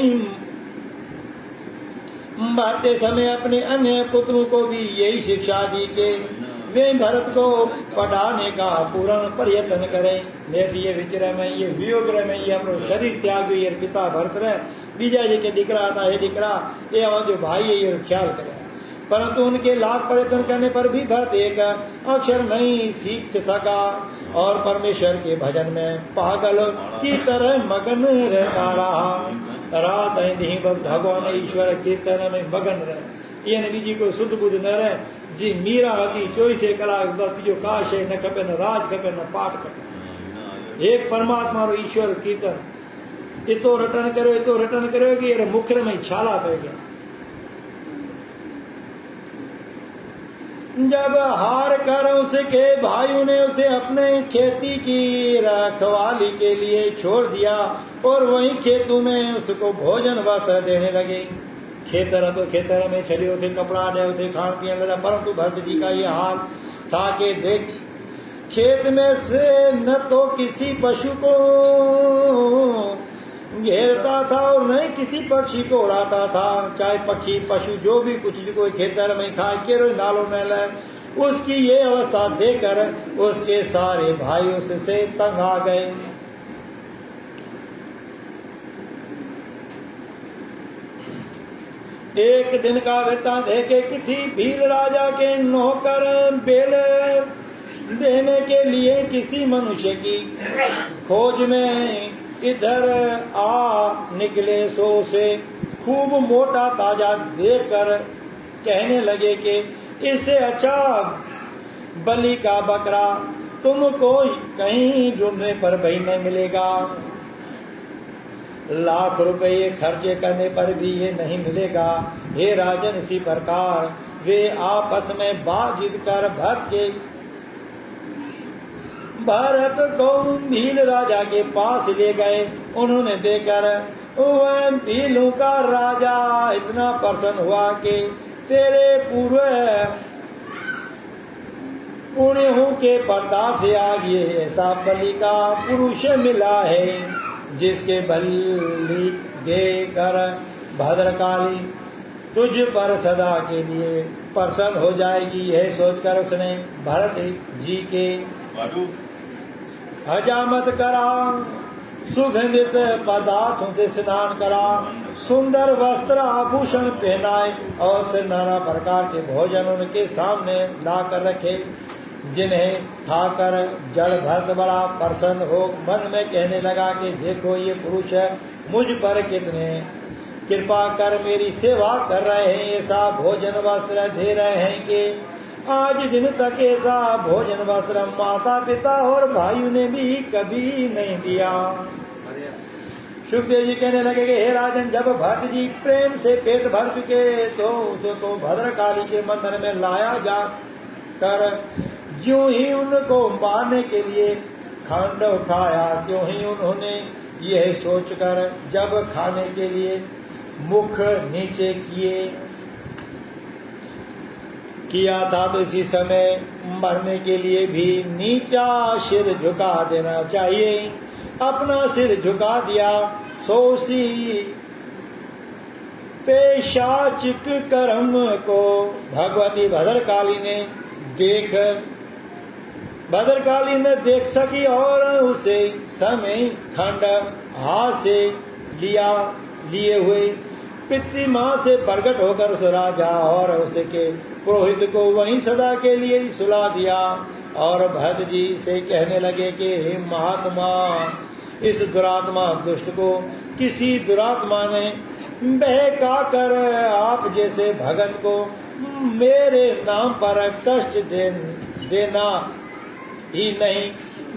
बढ़ते समय अपने अन्य पुत्रों को भी यही शिक्षा दी कि वे भरत को पढ़ाने का पूर्ण प्रयत्न करें। नेट ये विचर में ये वियोग में ये अपनो शरीर त्याग ये पिता भरत रहे बीजा जी के दिकरा था ये दिकरा ये हमारा जो भाई है ये ख्याल करे। परंतु उनके लाख प्रयत्न करने पर भी भरत एक अक्षर नहीं सीख सका और परमेश्वर के भजन में पागल की तरह मगन रहता रहा। रात दिन भगवान ईश्वर कीर्तन में मगन रहे। ये बीजी को शुद्ध बुद्ध न रहे जी मीरा हती 24 कलाक बीजो काश है न खपे न राज खपे न पाठ खपे। एक परमात्मा रो ईश्वर कीर्तन इतो रटन करो कि ये मुख में छाला पै गया। जब हार कर उसके भाइयों ने उसे अपने खेती की रखवाली के लिए छोड़ दिया और वहीं खेतों में उसको भोजन वस्त्र देने लगे। खेतर में चले थे कपड़ा दे थे खान पिए लगा। परंतु भरत जी का ये हाल था कि देख खेत में से न तो किसी पशु को घेरता था और न किसी पक्षी को उड़ाता था। चाहे पक्षी पशु जो भी कुछ कोई खेतर में खाए के नालों में ले उसकी ये अवस्था देखकर उसके सारे भाई उससे तंग आ गए। एक दिन का वृत्तांत है कि किसी भील राजा के नौकर बेल देने के लिए किसी मनुष्य की खोज में इधर आ निकले। सो से खूब मोटा ताजा देखकर कहने लगे कि इससे अच्छा बलि का बकरा तुमको कहीं ढूंढने पर भी नहीं मिलेगा। लाख रुपए खर्चे करने पर भी ये नहीं मिलेगा। हे राजन इसी प्रकार वे आपस में बातचीत कर भरत को भील राजा के पास ले गए। उन्होंने देखकर वह भीलों का राजा इतना प्रसन्न हुआ कि तेरे पूर्व पुण्यों के प्रताप से आज ये ऐसा बलि का पुरुष मिला है जिसके बलि देकर भद्रकाली तुझ पर सदा के लिए प्रसन्न हो जाएगी। यह सोचकर उसने भरत जी के हजामत करा, सुगंधित पदार्थों से स्नान करा, सुंदर वस्त्र आभूषण पहनाए और फिर नाना प्रकार के भोजन उनके सामने लाकर रखे जिन्हें खाकर जड़ भरत बड़ा प्रसन्न हो मन में कहने लगा कि देखो ये पुरुष मुझ पर कितने कृपा कर मेरी सेवा कर रहे हैं। ऐसा भोजन वस्त्र दे रहे हैं कि आज दिन तक ऐसा भोजन वस्त्र माता पिता और भाइयों ने भी कभी नहीं दिया। सुखदेव जी कहने लगे कि हे राजन जब भरत जी प्रेम से पेट भर चुके तो उसको भद्रकाली के मंदिर में लाया जा कर ज्यों ही उनको मारने के लिए खंड उठाया त्यों ही उन्होंने यह सोचकर जब खाने के लिए मुख नीचे किया था तो इसी समय मरने के लिए भी नीचा सिर झुका देना चाहिए। अपना सिर झुका दिया। सो उसी पेशाचिक कर्म को भगवती भद्रकाली ने देख सकी और उसे समय खंड हाथ से लिए हुए पितृमाँ से प्रकट होकर उस राजा और उसके पुरोहित को वहीं सदा के लिए सुला दिया और भरत जी से कहने लगे कि हे महात्मा, इस दुरात्मा दुष्ट को किसी दुरात्मा ने बहका कर आप जैसे भगत को मेरे नाम पर कष्ट देना ही नहीं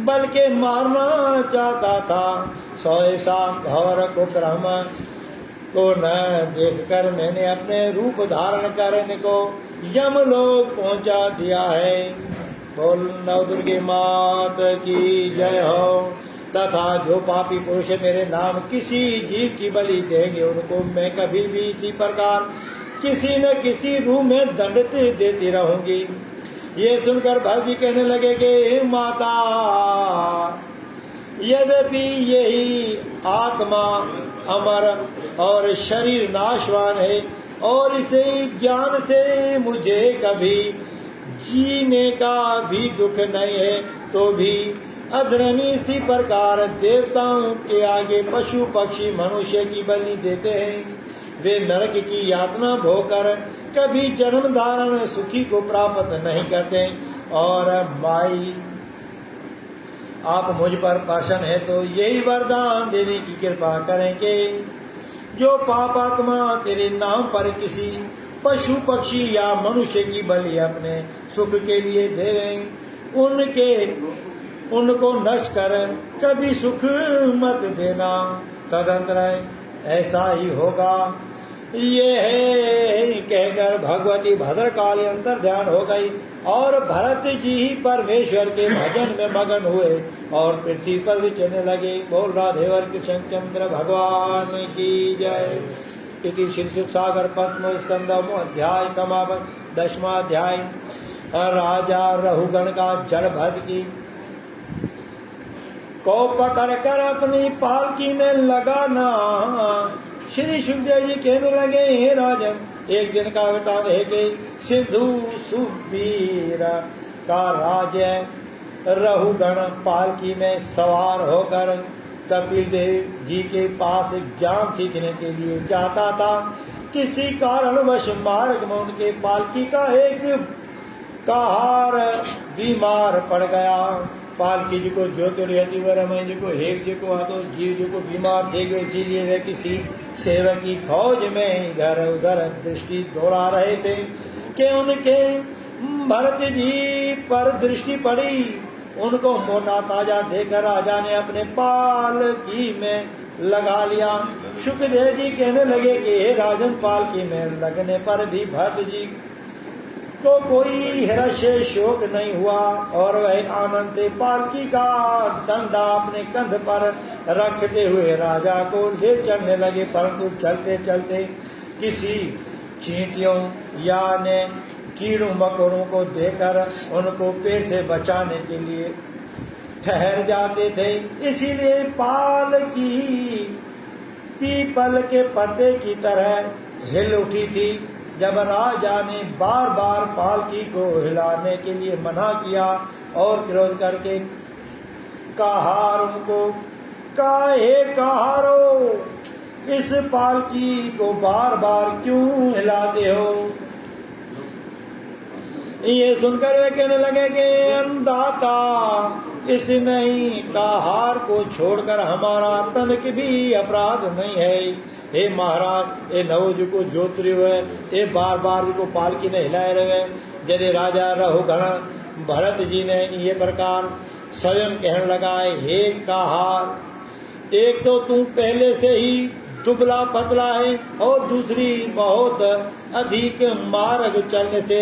बल्कि मारना चाहता था। सो ऐसा घोर कुकर्म को न देखकर मैंने अपने रूप धारण करने को यमलोक पहुंचा दिया है। बोल नवदुर्गे मात की जय हो। तथा जो पापी पुरुष मेरे नाम किसी जीव की बलि देंगे उनको मैं कभी भी इसी प्रकार किसी न किसी रूप में दंडित देती रहूंगी। ये सुनकर भरत जी कहने लगे कि माता, यद्यपि यही आत्मा अमर और शरीर नाशवान है और इसे ज्ञान से मुझे कभी जीने का भी दुख नहीं है, तो भी अधर्मी इसी प्रकार देवताओं के आगे पशु पक्षी मनुष्य की बलि देते हैं। वे नरक की यातना भोगकर कभी जन्म धारण सुखी को प्राप्त नहीं करते। और माई, आप मुझ पर प्रसन्न है तो यही वरदान देने की कृपा करें कि जो पापात्मा तेरे नाम पर किसी पशु पक्षी या मनुष्य की बलि अपने सुख के लिए देवें, उनको नष्ट कर कभी सुख मत देना। तदंतर ऐसा ही होगा। ये है कहकर भगवती भद्रकाली अंतर ध्यान हो गई और भरत जी ही परमेश्वर के भजन में मगन हुए और पृथ्वी पर भी चलने लगे। बोल राधेवर कृष्ण चंद्र भगवान की जय। इति श्री शिव सागर पंचम स्कंदम अध्याय समापन 10वां अध्याय। राजा रहुगण का जल भरत की को पकड़ कर अपनी पालकी में लगाना। श्री सुखदेव जी कहने लगे, हे राजन, एक दिन का वृतांत है कि सिंधु सुबीर का राज्य रहुगण पालकी में सवार होकर कपिल देव जी के पास ज्ञान सीखने के लिए जाता था। किसी कारणवश मार्ग में उनके पालकी का एक कहार बीमार पड़ गया। पालकी जी को ज्योतिर्यतिवरमय जी को हेक जी को हाथों जीव जी को बीमार थे, इसीलिए वे किसी सेवक की खोज में इधर उधर दृष्टि दौड़ा रहे थे कि उनके भरत जी पर दृष्टि पड़ी। उनको मोटा ताजा देखकर राजा ने अपने पालकी में लगा लिया। सुखदेव जी कहने लगे कि हे राजन, पालकी में लगने पर भी भरत जी को कोई हर्ष शोक नहीं हुआ और वह आनंद से पालकी का डंडा अपने कंध पर रखते हुए राजा को ले चलने लगे। परंतु चलते चलते किसी चींटियों या ने कीड़ों मकोड़ों को देखकर उनको पेड़ से बचाने के लिए ठहर जाते थे। इसीलिए पालकी पीपल के पत्ते की तरह हिल उठी थी। जब राजा ने बार बार पालकी को हिलाने के लिए मना किया और क्रोध करके कहार उनको, काहे कहारो, इस पालकी को बार बार क्यों हिलाते हो? ये सुनकर वे कहने लगे कि अंधाता, इस नहीं कहार को छोड़कर हमारा तनिक भी अपराध नहीं है। हे महाराज, ये नवोज को जोतरी हुए, ये बार बार को पालकी ने हिलाए रहे। यदि राजा रहुगण भरत जी ने ये प्रकार स्वयं कहने लगा, हे कहार, एक तो तू पहले से ही दुबला पतला है और दूसरी बहुत अधिक मार्ग चलने से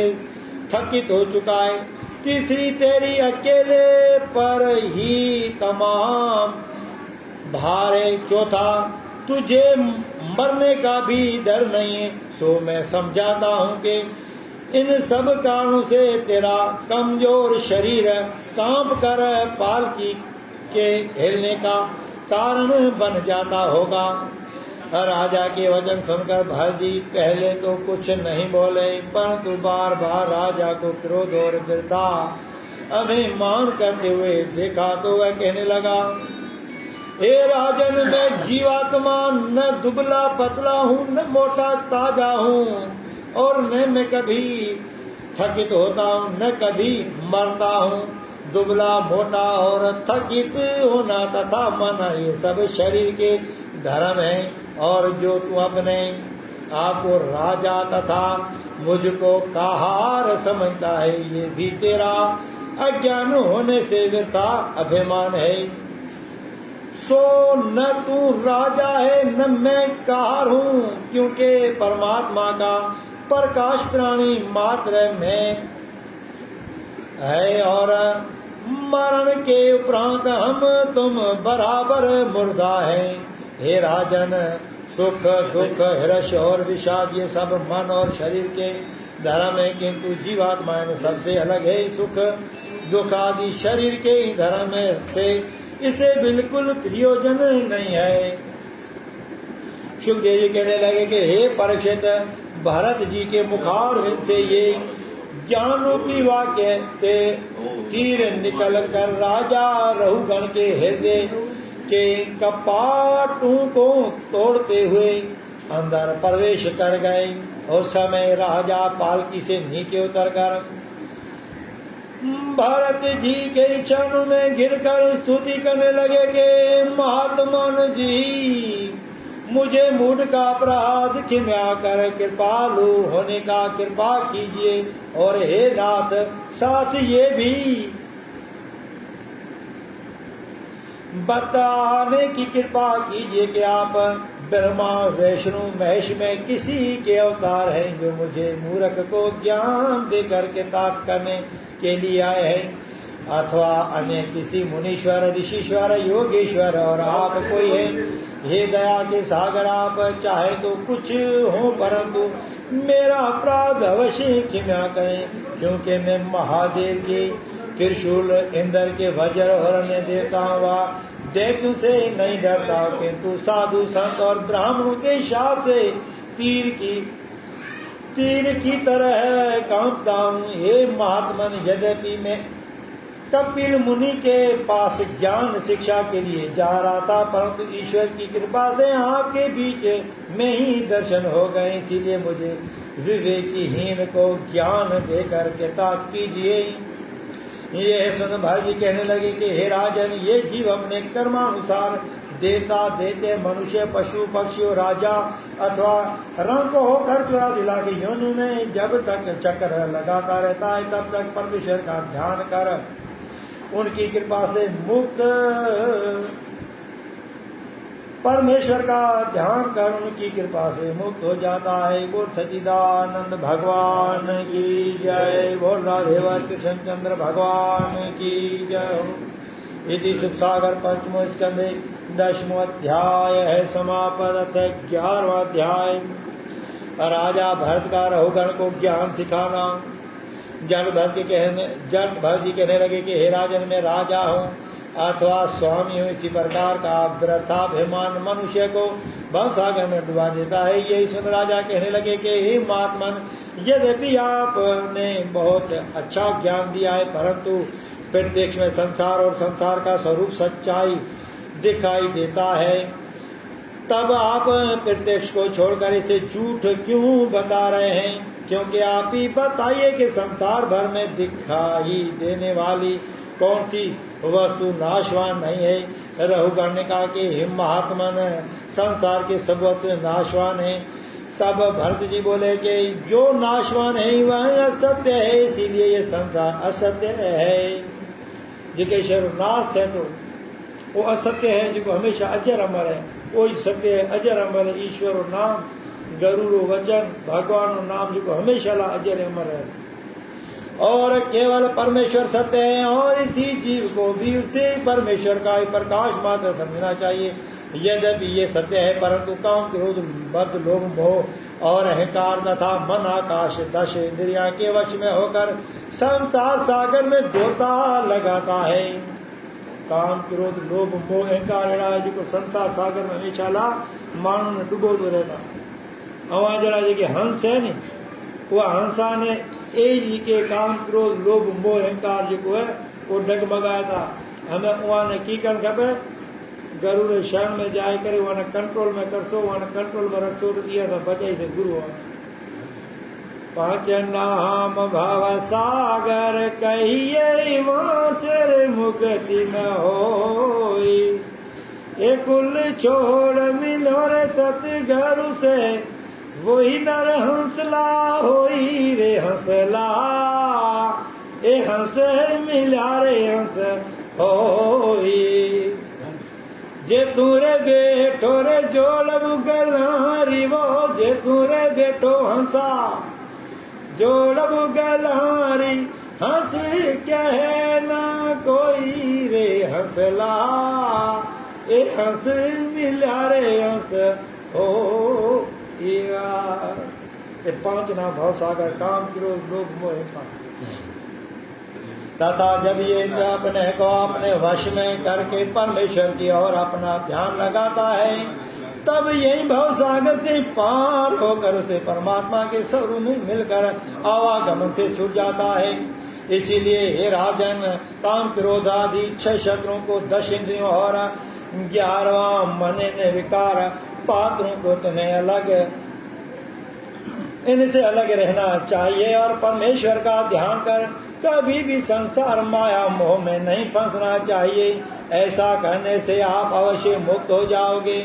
थकित हो चुका है। तीसरी तेरी अकेले पर ही तमाम भार है। चौथा, तुझे मरने का भी डर नहीं है। सो मैं समझाता हूँ कि इन सब कारणों से तेरा कमजोर शरीर कांप कर पालकी के हिलने का कारण बन जाता होगा। राजा के वचन सुनकर भरत जी पहले तो कुछ नहीं बोले, परंतु बार बार राजा को क्रोध और वीरता अभिमान करते हुए देखा तो वह कहने लगा, हे राजन, मैं जीवात्मा न दुबला पतला हूँ, न मोटा ताजा हूँ, और न मैं कभी थकित होता हूँ, न कभी मरता हूँ। दुबला, मोटा और थकित होना तथा मरना ये सब शरीर के धर्म है, और जो तू अपने आप को राजा तथा मुझको काहार समझता है, ये भी तेरा अज्ञान होने से व्यर्था अभिमान है। सो न तू राजा है न मैं काहार हूँ, क्योंकि परमात्मा का प्रकाश प्राणी मात्र में है, और मरण के उपरांत हम तुम बराबर मुर्दा है। हे राजन, सुख दुख हर्ष और विषाद ये सब मन और शरीर के धर्म है, किंतु जीवात्मा में सबसे अलग है। सुख दुख आदि शरीर के ही धर्म से इसे बिल्कुल प्रयोजन नहीं है। सुखदेव जी कहने लगे कि हे परीक्षित, भरत जी के मुखारविंद से ये ज्ञान रूपी वाक्य के तीर निकल कर राजा रहुगण के हृदय के कपाटों को तोड़ते हुए अंदर प्रवेश कर गए। उस समय राजा पालकी से नीचे उतरकर भरत जी के चरणों में गिरकर स्तुति करने लगे कि महात्मन जी, मुझे मूढ़ का अपराध क्षमा कर कृपालु होने का कृपा कीजिए, और हे नाथ, साथ ये भी बताने की कृपा कीजिए कि आप ब्रह्मा विष्णु महेश में किसी के अवतार हैं, जो मुझे मूर्ख को ज्ञान देकर के तात करने के लिए आए हैं, अथवा अन्य किसी मुनीश्वर, ऋषिश्वर, योगेश्वर, और आप कोई है। हे दया के सागर, आप चाहे तो कुछ हो, परंतु मेरा अपराध अवश्य क्षमा करें, क्योंकि मैं महादेव के त्रिशूल, इंद्र के वज्र और अन्य देवताओं व दैत्यों से नहीं डरता, किंतु साधु संत और ब्राह्मणों के शाप से तीर की तरह कांपता हूँ। हे महात्मन, यद्यपि मैं कपिल मुनि के पास ज्ञान शिक्षा के लिए जा रहा था, परंतु ईश्वर की कृपा से आपके बीच में ही दर्शन हो गए, इसीलिए मुझे विवेकीहीन को ज्ञान देकर के तात कीजिए। ये सुन भाई कहने लगे कि हे राजन, ये जीव अपने कर्मानुसार देवता, दैत्य, मनुष्य, पशु, पक्षी, राजा अथवा रंग होकर 84 लाख योनि में जब तक चक्र लगाता रहता है, तब तक परमेश्वर का ध्यान कर उनकी कृपा से मुक्त परमेश्वर का ध्यान कर उनकी कृपा से मुक्त हो जाता है। बोल सच्चिदानंद भगवान की जय, बोल राधेवर कृष्ण चंद्र भगवान की जय। इति सुख सागर पंचमो स्कंदे 10वां अध्याय है समापन। 11वां अध्याय राजा भरत का रहुगण को ज्ञान सिखाना। जन भरत जी कहने लगे कि हे राजन, मैं राजा हूँ अथवा स्वामी हूँ, इसी प्रकार का वृथाभिमान मनुष्य को भवसागर में डुबा देता है। यही सुन राजा कहने लगे कि हे महात्मन, यद्यपि आपने बहुत अच्छा ज्ञान दिया है, परंतु प्रत्यक्ष में संसार और संसार का स्वरूप सच्चाई दिखाई देता है, तब आप प्रत्यक्ष को छोड़कर इसे झूठ क्यों बता रहे हैं? क्योंकि आप ही बताइए कि संसार भर में दिखाई देने वाली कौन सी वस्तु नाशवान नहीं है। रहुगण ने कहा कि हे महात्मन, संसार के सब वस्तु नाशवान है। तब भरत जी बोले कि जो नाशवान है वह असत्य है, इसीलिए ये संसार असत्य है। जिसके शरीर नाश है तो वो असत्य है, जो हमेशा अजर अमर है वो सत्य है, अजर अमर है। ईश्वर नाम, गरुड़ वचन, भगवान नाम जो हमेशा अजर अमर है, और केवल परमेश्वर सत्य है, और इसी जीव को भी उसे परमेश्वर का ही प्रकाश मात्र समझना चाहिए। यद्यपि ये सत्य है, परंतु काम, क्रोध, बद, लोभ, मोह और अहंकार तथा मन, आकाश, 10 इंद्रियां के वश में होकर संसार सागर में गोता लगाता है। काम क्रोध लोभ मोह अहंकार अहिड़ा जेको संसार सागर में हमेशा माण्हुनि में डुबो थो रहंदा। अवां जहिड़ा जेके हंस आहिनि उहा हंसा ने ए जेके काम क्रोध लोभ मोह अहंकार जेको है वो डगमगाए था। हमें उन्हें की करण खपे, गरुड़ शरण में जाए करे उन्हें कंट्रोल में करसो, उन्हें कंट्रोल में रखसो तो इहा सब बचाई से गुरु पांच नाम भव सागर कहिए वासर मुक्ति न होई। ए कुल छोड़ मिलो रे सतगुरु से वही नर हंसला होई रे हंसला। ए हंस मिला रे हंस होई। जे तूरे बेठो रे जोड़ब गलारी वो, जे तूरे बेठो हंसा जोड़ब गलारी हंस कहे ना कोई रे हंसला। ए हंस मिला रे हंस हो। ये पांच नाम भव सागर काम क्रोध लोभ मोह तथा जब ये अपने को अपने वश में करके परमेश्वर की ओर अपना ध्यान लगाता है तब यही भव सागर से पार होकर उसे परमात्मा के स्वरूप में मिलकर आवागमन से छूट जाता है। इसीलिए हे राजन काम क्रोध आदि 6 शत्रुओं को 10 इंद्रियों और 11वां मन ने विकार पात्रों को तुम्हें अलग इनसे अलग रहना चाहिए और परमेश्वर का ध्यान कर कभी भी संसार माया मोह में नहीं फंसना चाहिए। ऐसा करने से आप अवश्य मुक्त हो जाओगे।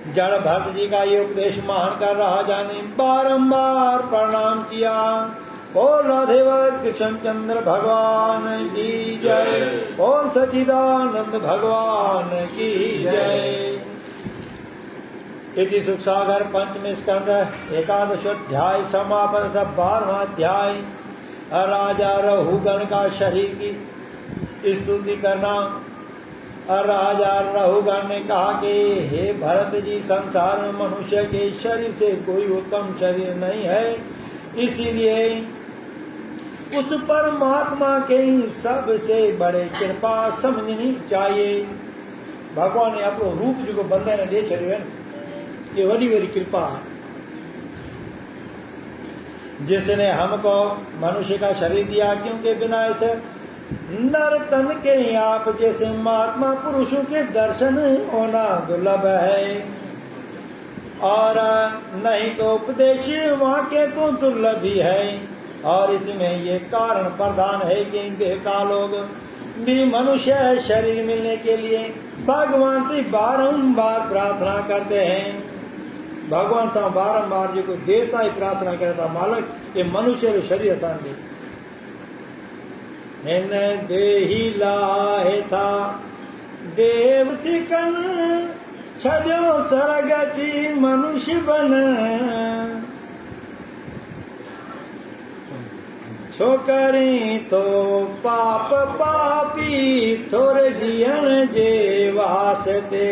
जड़ भरत जी का ये उपदेश महान कर राजा ने बारंबार प्रणाम किया। बोल राधेवर कृष्णचंद्र भगवान की जय, बोल सच्चिदानंद भगवान की जय। इति सुख सागर पंचम स्कंद 11 अध्याय समापन 12वां अध्याय। राजा रहुगण का शरीर की स्तुति करना। राजा रहुगण ने कहा कि हे भरत जी, संसार में मनुष्य के शरीर से कोई उत्तम शरीर नहीं है, इसीलिए उस परमात्मा के सबसे बड़े कृपा समझनी चाहिए। भगवान ने अपनो रूप जो बंदे ने दे छड़ियो है, ये वडी वडी कृपा है। जिसने हमको मनुष्य का शरीर दिया, क्योंकि बिना इस नर तन के आप जैसे महात्मा पुरुषों के दर्शन होना दुर्लभ है और नहीं तो उपदेश वाक्य तो दुर्लभ ही है। और इसमें ये कारण प्रधान है कि देवता लोग भी मनुष्य शरीर मिलने के लिए भगवान से बारंबार प्रार्थना करते हैं। भगवान से बारंबार जो देवता ही प्रार्थना करता, मालक ये मनुष्य शरीर असान दे देही लाए था देव सिकन छजो सरगति मनुष्य बन। छोकरी तो पाप पापी थोड़े जियन जे वास्ते।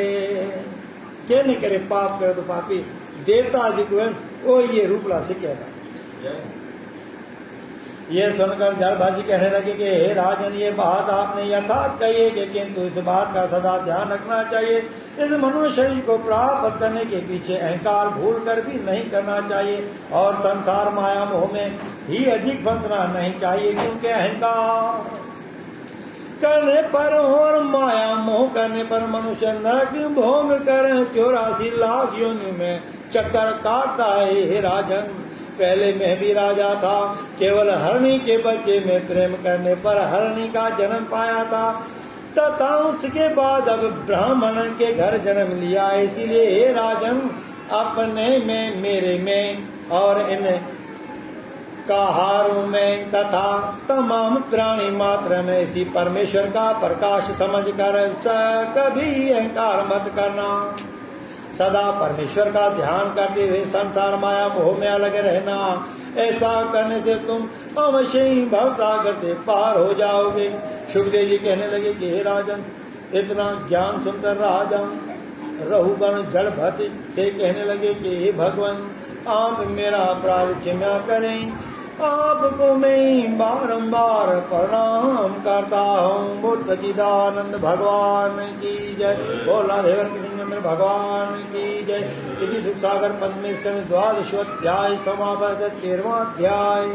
क्या नहीं करे पाप करे तो पापी। देवता जी को है वो ये रूपला से कहता। ये सुनकर जड़भर जी कहने लगे कि हे राजन, ये बात आपने यथार्थ कही है, किंतु इस बात का सदा ध्यान रखना चाहिए। इस मनुष्य शरीर को प्राप्त करने के पीछे अहंकार भूल कर भी नहीं करना चाहिए और संसार माया मोह में ही अधिक फंसना नहीं चाहिए, क्योंकि अहंकार करने पर और माया मोह करने पर मनुष्य नरक भोग कर 84 लाख योनि में चक्कर काटता है। हे राजन, पहले मैं भी राजा था, केवल हरणी के बच्चे में प्रेम करने पर हरणी का जन्म पाया था, तथा उसके बाद अब ब्राह्मण के घर जन्म लिया। इसीलिए हे राजन, अपने में मेरे में और इन काहारों में तथा तमाम प्राणी मात्र में इसी परमेश्वर का प्रकाश समझकर कभी अहंकार मत करना। सदा परमेश्वर का ध्यान करते हुए संसार माया मोह में अलग रहना। ऐसा करने से तुम अवश्य ही भवसागर से पार हो जाओगे। सुखदेव जी कहने लगे कि हे राजन, इतना ज्ञान सुनकर राजा रहुगण जड़ भत से कहने लगे कि हे भगवान, आप मेरा अपराध क्षमा करें, आपको मैं बारंबार प्रणाम करता हूँ। बोल सच्चिदानंद भगवान की जय। बोला देवर कृष्णचंद्र भगवान की जय। यदि सुख सागर पद में स्कंद द्वादशोध्याय समापत 13वां अध्याय।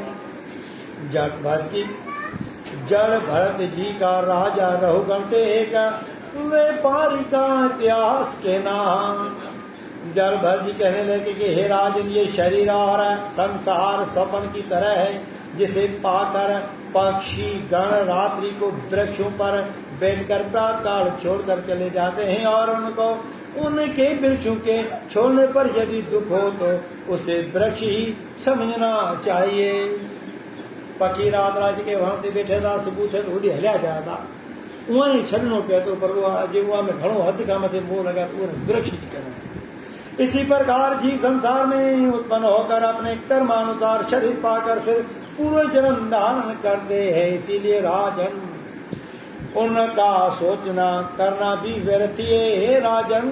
जड़ भरत जी का राजा रघुगण से एक व्यापारी का इतिहास के नाम। जड़ भरत जी कहने लगे कि हे राजन, ये शरीर और संसार स्वप्न की तरह है, जिसे पाकर पक्षी गण रात्रि को वृक्षों पर बैठकर प्रातःकाल छोड़कर चले जाते हैं, और उनको उनके वृक्षों के छोड़ने पर यदि दुख हो तो उसे वृक्ष ही समझना चाहिए। पक्षी रात राज्य के वहां से बैठे था, सबूत है तो हलिया जाया था वहीं छलनो पे, तो पर वो में घणो हद का मथे मोह लगा तो वृक्ष जी करना। इसी प्रकार जीव संसार में उत्पन्न होकर अपने कर्मानुसार शरीर पाकर फिर पूर्व जन्म धारण करते हैं। इसीलिए राजन, उनका सोचना करना भी व्यर्थ है। हे राजन,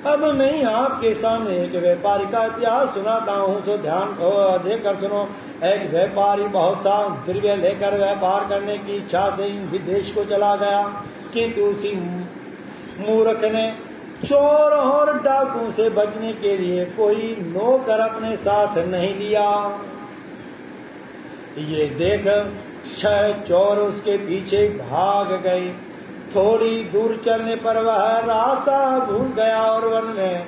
अब मैं आपके सामने एक व्यापारी का इतिहास सुनाता हूँ, सो ध्यान देकर सुनो। एक व्यापारी बहुत सा द्रव्य लेकर व्यापार करने की इच्छा से विदेश को चला गया, किंतु उसी मूर्ख ने चोर और डाकू से बचने के लिए कोई नौकर अपने साथ नहीं लिया। ये देख 6 चोर उसके पीछे भाग गए। थोड़ी दूर चलने पर वह रास्ता भूल गया और वन में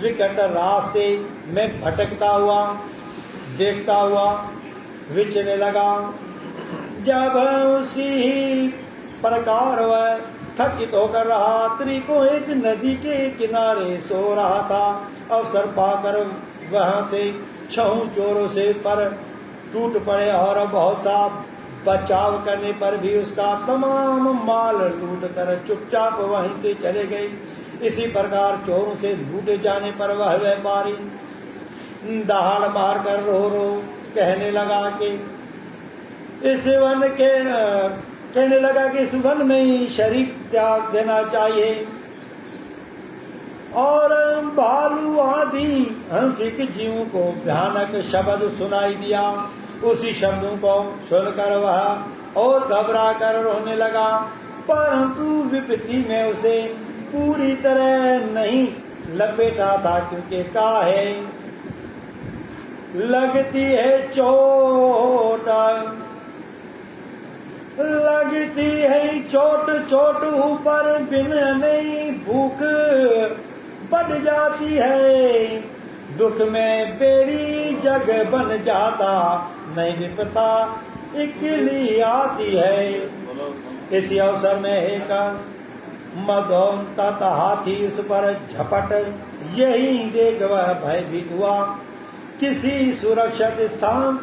विकट रास्ते में भटकता हुआ देखता हुआ विचरने लगा। जब उसी प्रकार वह थकित होकर रात्रि को एक नदी के किनारे सो रहा था, अवसर पाकर वहां से 6 चोरों से पर टूट पड़े और बहुत सा बचाव करने पर भी उसका तमाम माल लूट कर चुपचाप वहीं से चले गए। इसी प्रकार चोरों से लूटे जाने पर वह व्यापारी दहाड़ मार कर रो रो कहने लगा कि इस वन में ही शरीर त्याग देना चाहिए। और भालू आदि हंसिक जीवों को भयानक शब्द सुनाई दिया। उसी शब्दों को सुनकर वह और घबरा कर रोने लगा, परंतु विपत्ति में उसे पूरी तरह नहीं लपेटा था, क्योंकि काहे लगती है चोट चोट ऊपर बिन नहीं भूख बढ़ जाती है। दुख में बेरी जग बन जाता, नहीं विपता इकली आती है। इसी अवसर में एक मदोन्नत हाथी उस पर झपट, यही देख वह भयभीत हुआ। किसी सुरक्षित स्थान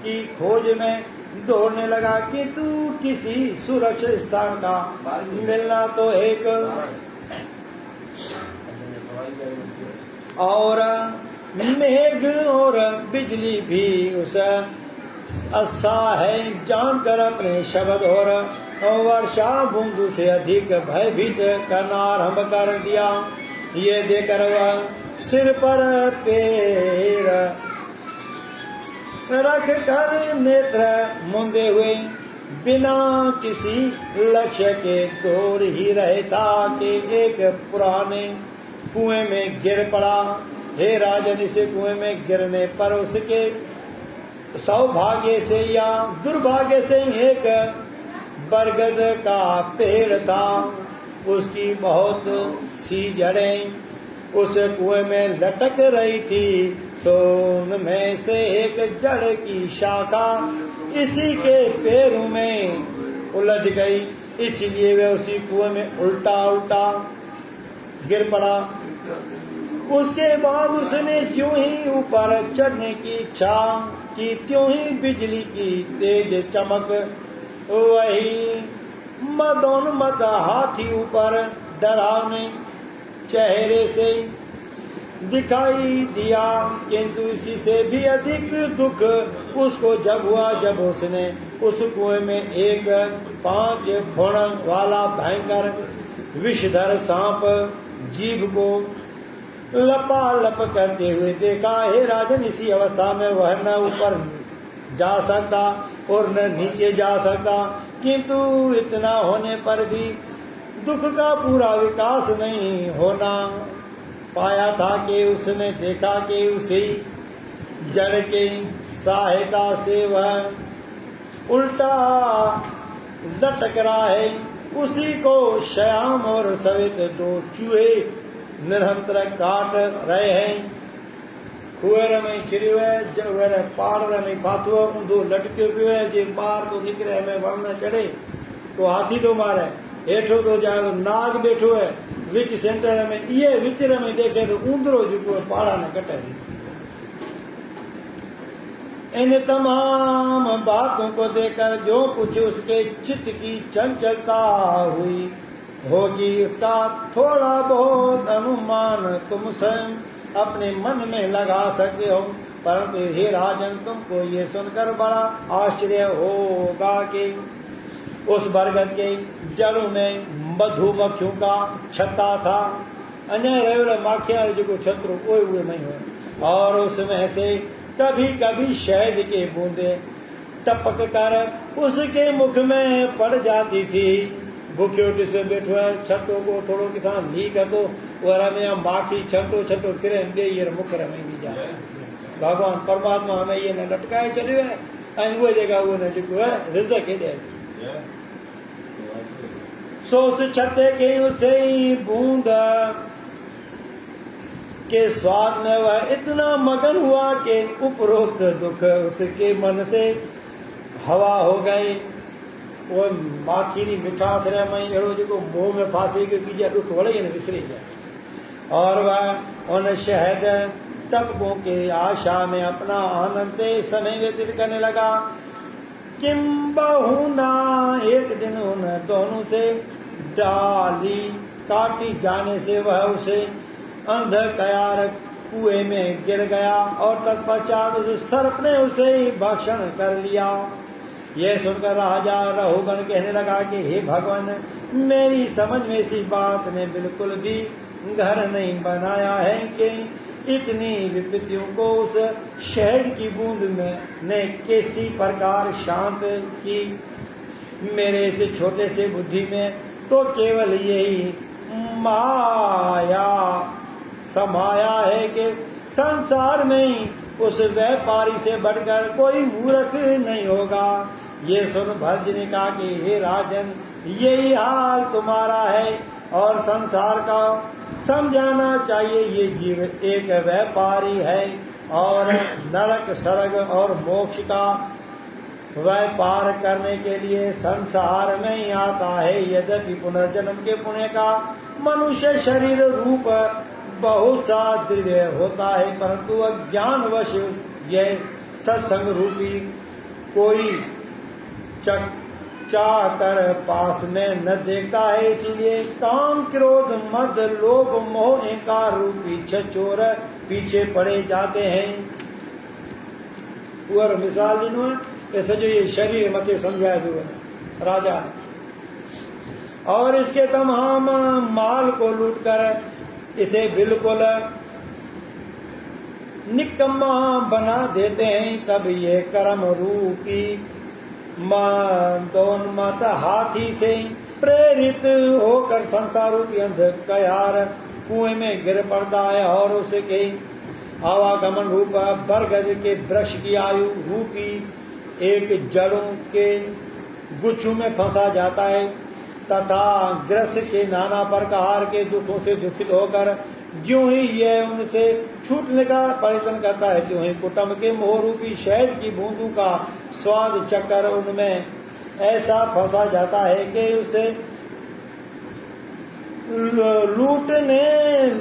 की खोज में दौड़ने लगा, किंतु किसी सुरक्षित स्थान का मिलना तो एक और मेघ और बिजली भी उस असहाय जानकर अपने शब्द और वर्षा बूंद से अधिक भयभीत करना आरंभ कर दिया। ये देखकर वह सिर पर पैर रख कर नेत्र मूंदे हुए बिना किसी लक्ष्य के दौड़ ही रहे था कि एक पुराने कुएं में गिर पड़ा। हे राजन, इसे कुएं में गिरने पर उसके सौभाग्य से या दुर्भाग्य से एक बरगद का पेड़ था। उसकी बहुत सी जड़ें उस कुएं में लटक रही थी। सोन में से एक जड़ की शाखा इसी के पैरों में उलझ गई, इसलिए वह उसी कुएं में उल्टा गिर पड़ा। उसके बाद उसने ज्यों ही ऊपर चढ़ने की इच्छा की, त्यों ही बिजली की तेज चमक वही मदोन्मत्त हाथी ऊपर डरावने चेहरे से दिखाई दिया। किंतु इसी से भी अधिक दुख उसको जब हुआ जब उसने उस कुएं में एक 5 फुण वाला भयंकर विषधर सांप जीभ को लपालप करते हुए देखा। हे राजन, इसी अवस्था में वह न ऊपर जा सकता और न नीचे जा सकता, किंतु इतना होने पर भी दुख का पूरा विकास नहीं होना पाया था कि उसने देखा कि उसी जड़ के सहायता से वह उल्टा लटक रहा है। उसी को श्याम और सवित दो चूहे निरंतर काट रहे हैं। कुएर में खिरियो है, जब पार में फाथुओ ऊंधो लटके हुए है, जे पार तो निकले में वर्ण चढ़े तो हाथी तो मारे, हेठो तो जाए तो नाग बैठो है, विच सेंटर में ये विचर में देखे तो ऊंधरो जो पाड़ा ने कटे। इन तमाम बातों को देखकर जो कुछ उसके चित्त की चंचलता हुई होगी, उसका थोड़ा बहुत अनुमान तुम स्वयं अपने मन में लगा सकते हो। परंतु हे राजन, तुमको ये सुनकर बड़ा आश्चर्य होगा कि उस बरगद के जड़ों में मधुमक्खियों का छत्ता था। अन्य रेवड़ माखिया जो छत्र ओए हुए नहीं हुए, और उसमें से कभी कभी शहद के बूंदे टपक कर उसके मुख में पड़ जाती थी। भूखे से बैठो है, छतों को थोड़ो किसान ली कर दो और में माखी छटो छटो फिर ये मुख में भी जाए। भगवान परमात्मा हमें ये न लटकाए चले है, वो जगह वो न जो है रिजक दे। सो उस छत्ते के उसे बूंद के स्वाद में वह इतना मगन हुआ कि उपरोक्त दुख उसके मन से हवा हो गए। वो माखी री मिठास रे मई एड़ो जो मुंह में फांसी के बीजा दुख वड़े ने विसरी जाए। और वह उन शहद टपकों के आशा में अपना आनंद समय व्यतीत करने लगा। किंबहुना एक दिन उन दोनों से डाली काटी जाने से वह उसे अंधकार कुएं में गिर गया और तत्पश्चात उस सर्प ने उसे भक्षण कर लिया। यह सुनकर राजा रहुगण कहने लगा कि हे भगवान, मेरी समझ में इसी बात ने बिल्कुल भी घर नहीं बनाया है कि इतनी विपत्तियों को उस शहद की बूंद में ने किसी प्रकार शांत की। मेरे इस छोटे से बुद्धि में तो केवल यही माया समाया है कि संसार में उस व्यापारी से बढ़कर कोई मूर्ख नहीं होगा। ये सुन भरत ने कहा कि हे राजन, यही हाल तुम्हारा है और संसार का समझाना चाहिए। ये जीव एक व्यापारी है और नरक स्वर्ग और मोक्ष का व्यापार करने के लिए संसार में ही आता है। यद्यपि पुनर्जन्म के पुण्य का मनुष्य शरीर रूप बहुत सा दृढ़ होता है, परंतु अज्ञानवश यह सत्संग रूपी कोई चाह कर पास में न देखता है। इसीलिए काम, क्रोध, मद, लोभ, मोह, अहंकार रूपी चोर पीछे पड़े जाते हैं। और मिसाल दिनों ऐसे जो ये शरीर मते समझाए हुए राजा ने, और इसके तमाम माल को लूट कर इसे बिल्कुल निकम्मा बना देते हैं। तब ये कर्म रूपी दोन्मत हाथी से प्रेरित होकर संसार रूपी अंधकार कुएं में गिर पड़ता है और उसके आवागमन रूप बरगद के वृक्ष की आयु रूपी एक जड़ों के गुच्छों में फंसा जाता है तथा ग्रस्त के नाना प्रकार के दुखों से दुखित होकर ज्यों ही यह उनसे छूटने का प्रयत्न करता है, त्यों ही कुटुंब के मोह रूपी शहद की बूंदों का स्वाद चक्कर उनमें ऐसा फंसा जाता है कि उसे लूटने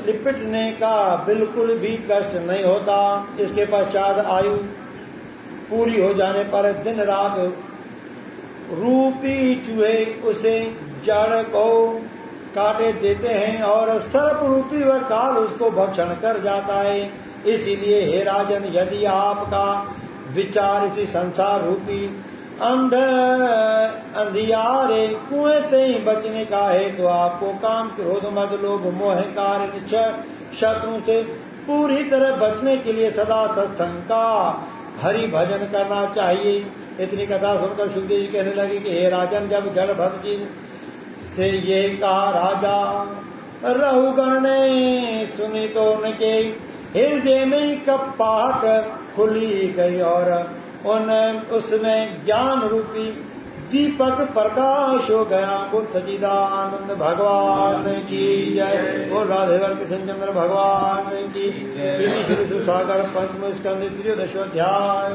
लिपटने का बिल्कुल भी कष्ट नहीं होता। इसके पश्चात आयु पूरी हो जाने पर दिन रात रूपी चूहे उसे जड़ को काटे देते हैं और सर्प रूपी वह काल उसको भक्षण कर जाता है। इसीलिए हे राजन, यदि आपका विचार इसी संसार रूपी अंधियारे कुएं से ही बचने का है तो आपको काम, क्रोध, मद, लोभ, मोह, अहंकार इन छह शत्रुओं से पूरी तरह बचने के लिए सदा सत्संग का हरि भजन करना चाहिए। इतनी कथा सुनकर सुखदेव जी कहने लगे कि हे राजन, जब जल भक्त जी से ये कहा राजा रहुगण ने सुनी तो उनके हृदय में कपाट खुली गई और उसमें ज्ञान रूपी दीपक प्रकाश हो गया। बोल सच्चिदानंद भगवान की जय। बोल राधेवर कृष्ण चंद्र भगवान की। श्री सुसागर पंचम स्कंद त्रयोदशोध्याय।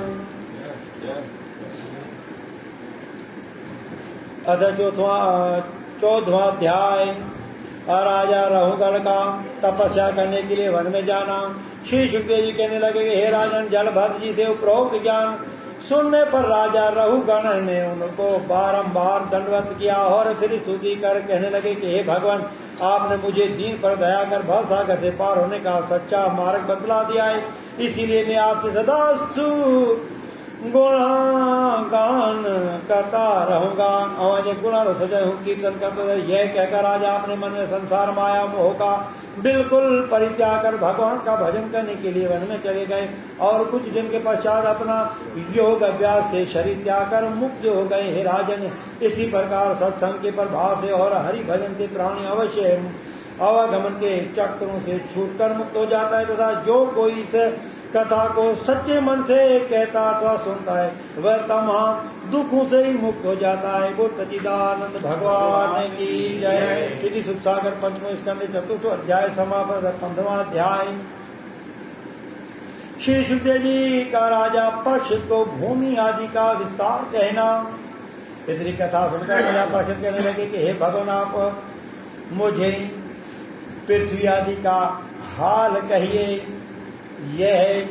चौदहवां अध्याय। राजा रहुगण का तपस्या करने के लिए वन में जाना। श्री सुखदेव जी कहने लगे हे राजन, जल भक्त जी से उपरोक्त ज्ञान सुनने पर राजा रहुगण ने उनको बारंबार दंडवत किया और फिर स्तुति कर कहने लगे कि हे भगवान, आपने मुझे दीन पर दया कर भवसागर से पार होने का सच्चा मार्ग बतला दिया है, इसीलिए मैं आपसे सदा गुणगान करता रहूंगा और ये गुणा सजय हूँ कीर्तन करते रहे। यह कहकर राजा अपने मन में संसार माया मोह का बिल्कुल परित्याग कर भगवान का भजन करने के लिए वन में चले गए और कुछ दिन के पश्चात अपना योग अभ्यास से शरीर त्याग कर मुक्त हो गए। हे राजन, इसी प्रकार सत्संग के प्रभाव से और हरि भजन से प्राणी अवश्य आवागमन के चक्रों से छूटकर मुक्त हो जाता है तथा जो कोई इस कथा को सच्चे मन से कहता अथवा सुनता है वह तमाम दुखों से ही मुक्त हो जाता है। बोल सच्चिदानंद भगवान की जय। श्री सुखसागर पंचम स्कंद चतुर्थ अध्याय समापन 15वां अध्याय। श्री सुखदेव जी का राजा परीक्षित को भूमि आदि का विस्तार कहना। इतनी कथा सुनकर राजा परीक्षित कहने लगे कि हे भगवान, आप मुझे पृथ्वी आदि का हाल कहिए। यह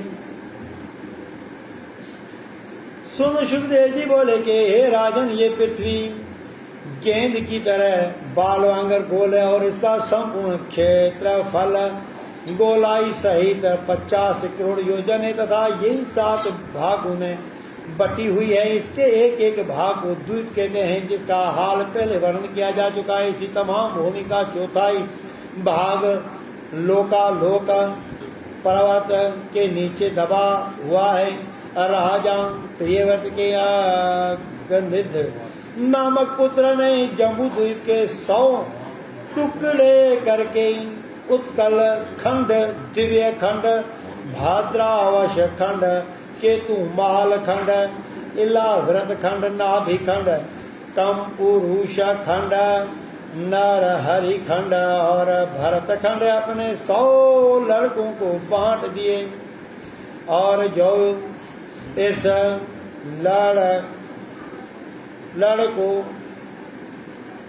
सुन सुखदेव जी बोले कि हे राजन, ये पृथ्वी गेंद की तरह बालवांगर गोल है और इसका संपूर्ण क्षेत्रफल गोलाई सहित 50 करोड़ योजन है तथा यही 7 भागों में बटी हुई है। इसके एक एक भाग को द्वीप कहते हैं, जिसका हाल पहले वर्णन किया जा चुका है। इसी तमाम भूमि का चौथाई भाग लोकालोक पर्वत के नीचे दबा हुआ है। राजा प्रियव्रत के गंधित नामक पुत्र ने जम्बूद्वीप के 100 टुकड़े करके उत्कल खंड, दिव्य खंड, भाद्रावश खंड, केतुमाल खंड, इलाव्रत खंड, नाभि खंड, तम पुरुष खंड, नर हरि खंड और भरत खंड अपने 100 लड़कों को बांट दिए और जो इस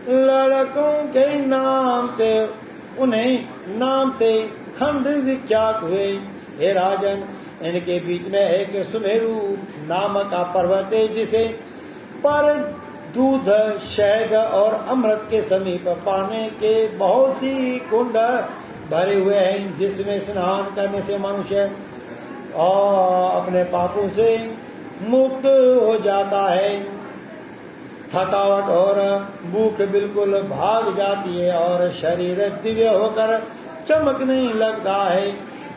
लड़कों के नाम थे, उन्हें नाम से खंड विख्यात हुए। हे राजन, इनके बीच में एक सुमेरु नामक पर्वत है, जिसे पर दूध, शहद और अमृत के समीप पाने के बहुत सी कुंड भरे हुए हैं, जिसमें स्नान करने से मनुष्य और अपने पापों से मुक्त हो जाता है। थकावट और भूख बिल्कुल भाग जाती है और शरीर दिव्य होकर चमकने लगता है।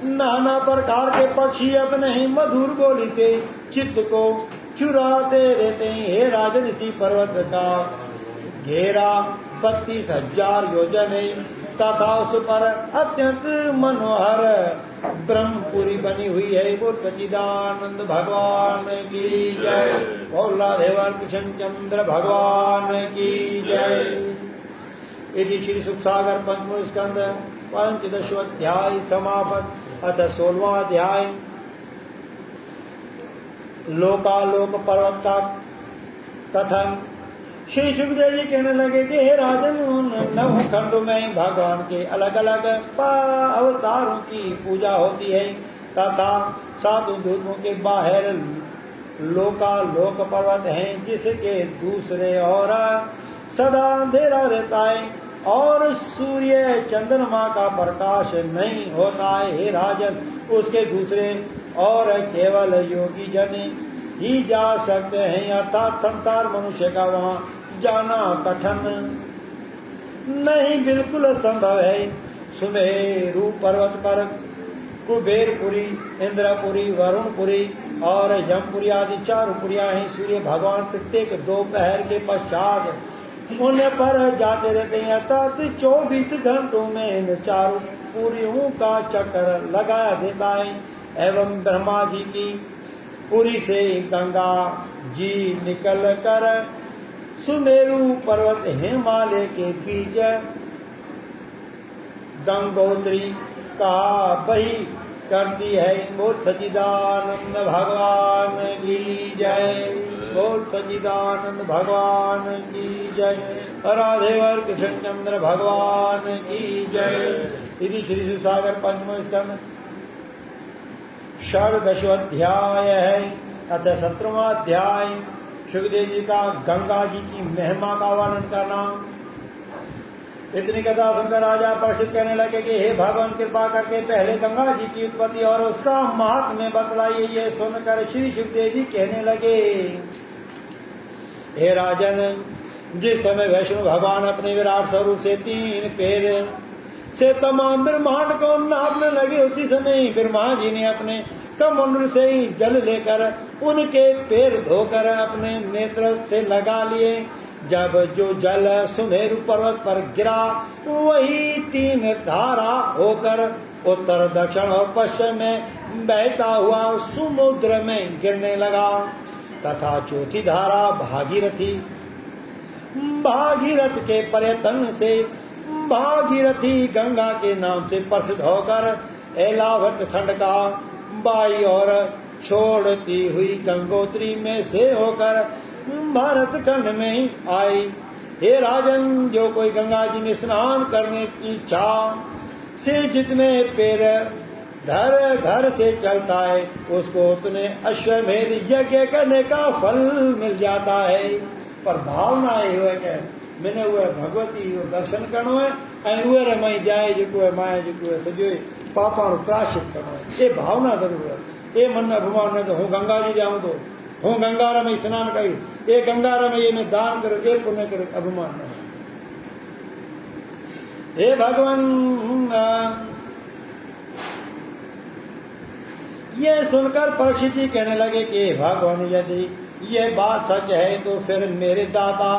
नाना प्रकार के पक्षी अपने ही मधुर बोली से चित्त को चुराते रहते हैं। हे राजन, इसी पर्वत का घेरा 32,000 योजन है तथा उस पर अत्यंत मनोहर ब्रह्मपुरी बनी हुई है। बोल सच्चिदानंद भगवान की जय। बोल राधेवर कृष्ण चंद्र भगवान की जय। इति श्री सुखसागर पंचम स्कंद पंचदशोध्याय समापत। अथ 16वां अध्याय। लोकालोक पर्वत का कथन। श्री सुखदेव जी कहने लगे कि हे राजन, उन 9 खंडों में भगवान के अलग अलग अवतारों की पूजा होती है तथा 7 द्वीपों के बाहर लोकालोक पर्वत हैं, जिसके दूसरे और सदा अंधेरा रहता है और सूर्य चंद्रमा का प्रकाश नहीं होता है। हे राजन, उसके दूसरे और केवल योगी जन ही जा सकते हैं, अर्थात संसार मनुष्य का वहाँ जाना कठिन नहीं, बिल्कुल असंभव है। सुमेरु पर्वत पर कुबेरपुरी, इंद्रपुरी, वरुणपुरी और यमपुरी आदि 4 पुरिया हैं। सूर्य भगवान प्रत्येक दोपहर के पश्चात उन पर जाते रहते हैं, अर्थात 24 घंटों में इन 4 पुरियों का चक्कर लगा देता है। एवं ब्रह्मा जी की पुरी से गंगा जी निकल कर सुमेरु पर्वत हिमालय के बीच गंगोत्री का बही करती है। बोल सच्चिदानंद भगवान की जय, बोल सच्चिदानंद भगवान की जय, राधे वर कृष्ण चंद्र भगवान की जय। इति श्री सुसागर पंचम स्कंद षोडशोऽध्याय है अतः 17वां अध्याय सुखदेव जी का गंगा जी की महिमा का वर्णन करना। इतनी कथा सुनकर राजा परीक्षित कहने लगे कि हे भगवान कृपा करके पहले गंगा जी की उत्पत्ति और उसका महात्म्य बतलाइए। ये सुनकर श्री सुखदेव जी कहने लगे, हे राजन, जिस समय वैष्णव भगवान अपने विराट स्वरूप से 3 पैर से तमाम ब्रह्मांड को नापने लगे, उसी समय ब्रह्मा जी ने अपने कमंडल से ही जल लेकर उनके पैर धोकर अपने नेत्र से लगा लिए। जब जो जल सुमेरु पर्वत पर गिरा वही 3 धारा होकर उत्तर दक्षिण और पश्चिम में बहता हुआ समुद्र में गिरने लगा तथा चौथी धारा भागीरथ के पर्यटन से भागीरथी गंगा के नाम से प्रसिद्ध होकर एलावत खंड का बाई और छोड़ती हुई गंगोत्री में से होकर भारत खंड में ही आई। हे राजन, जो कोई गंगा जी में स्नान करने की इच्छा से जितने पैर घर से चलता है उसको उतने अश्वमेध यज्ञ करने का फल मिल जाता है। पर भावना ये हुआ कि मैंने हुए भगवती दर्शन करनो है, ऐं हुए रे मई जाए जो है माया जो है सजो पापा प्राश्चित करनो है, ये भावना जरूर है। ये मन में अभिमान है तो हूँ गंगा जी जाऊं तो हूँ गंगा में स्नान करी, ये गंगा में ये मैं दान करो, ये पुण्य करो, अभिमान नहीं। हे भगवान, ये सुनकर परीक्षित जी कहने लगे कि भगवान, यदि ये बात सच है तो फिर मेरे दादा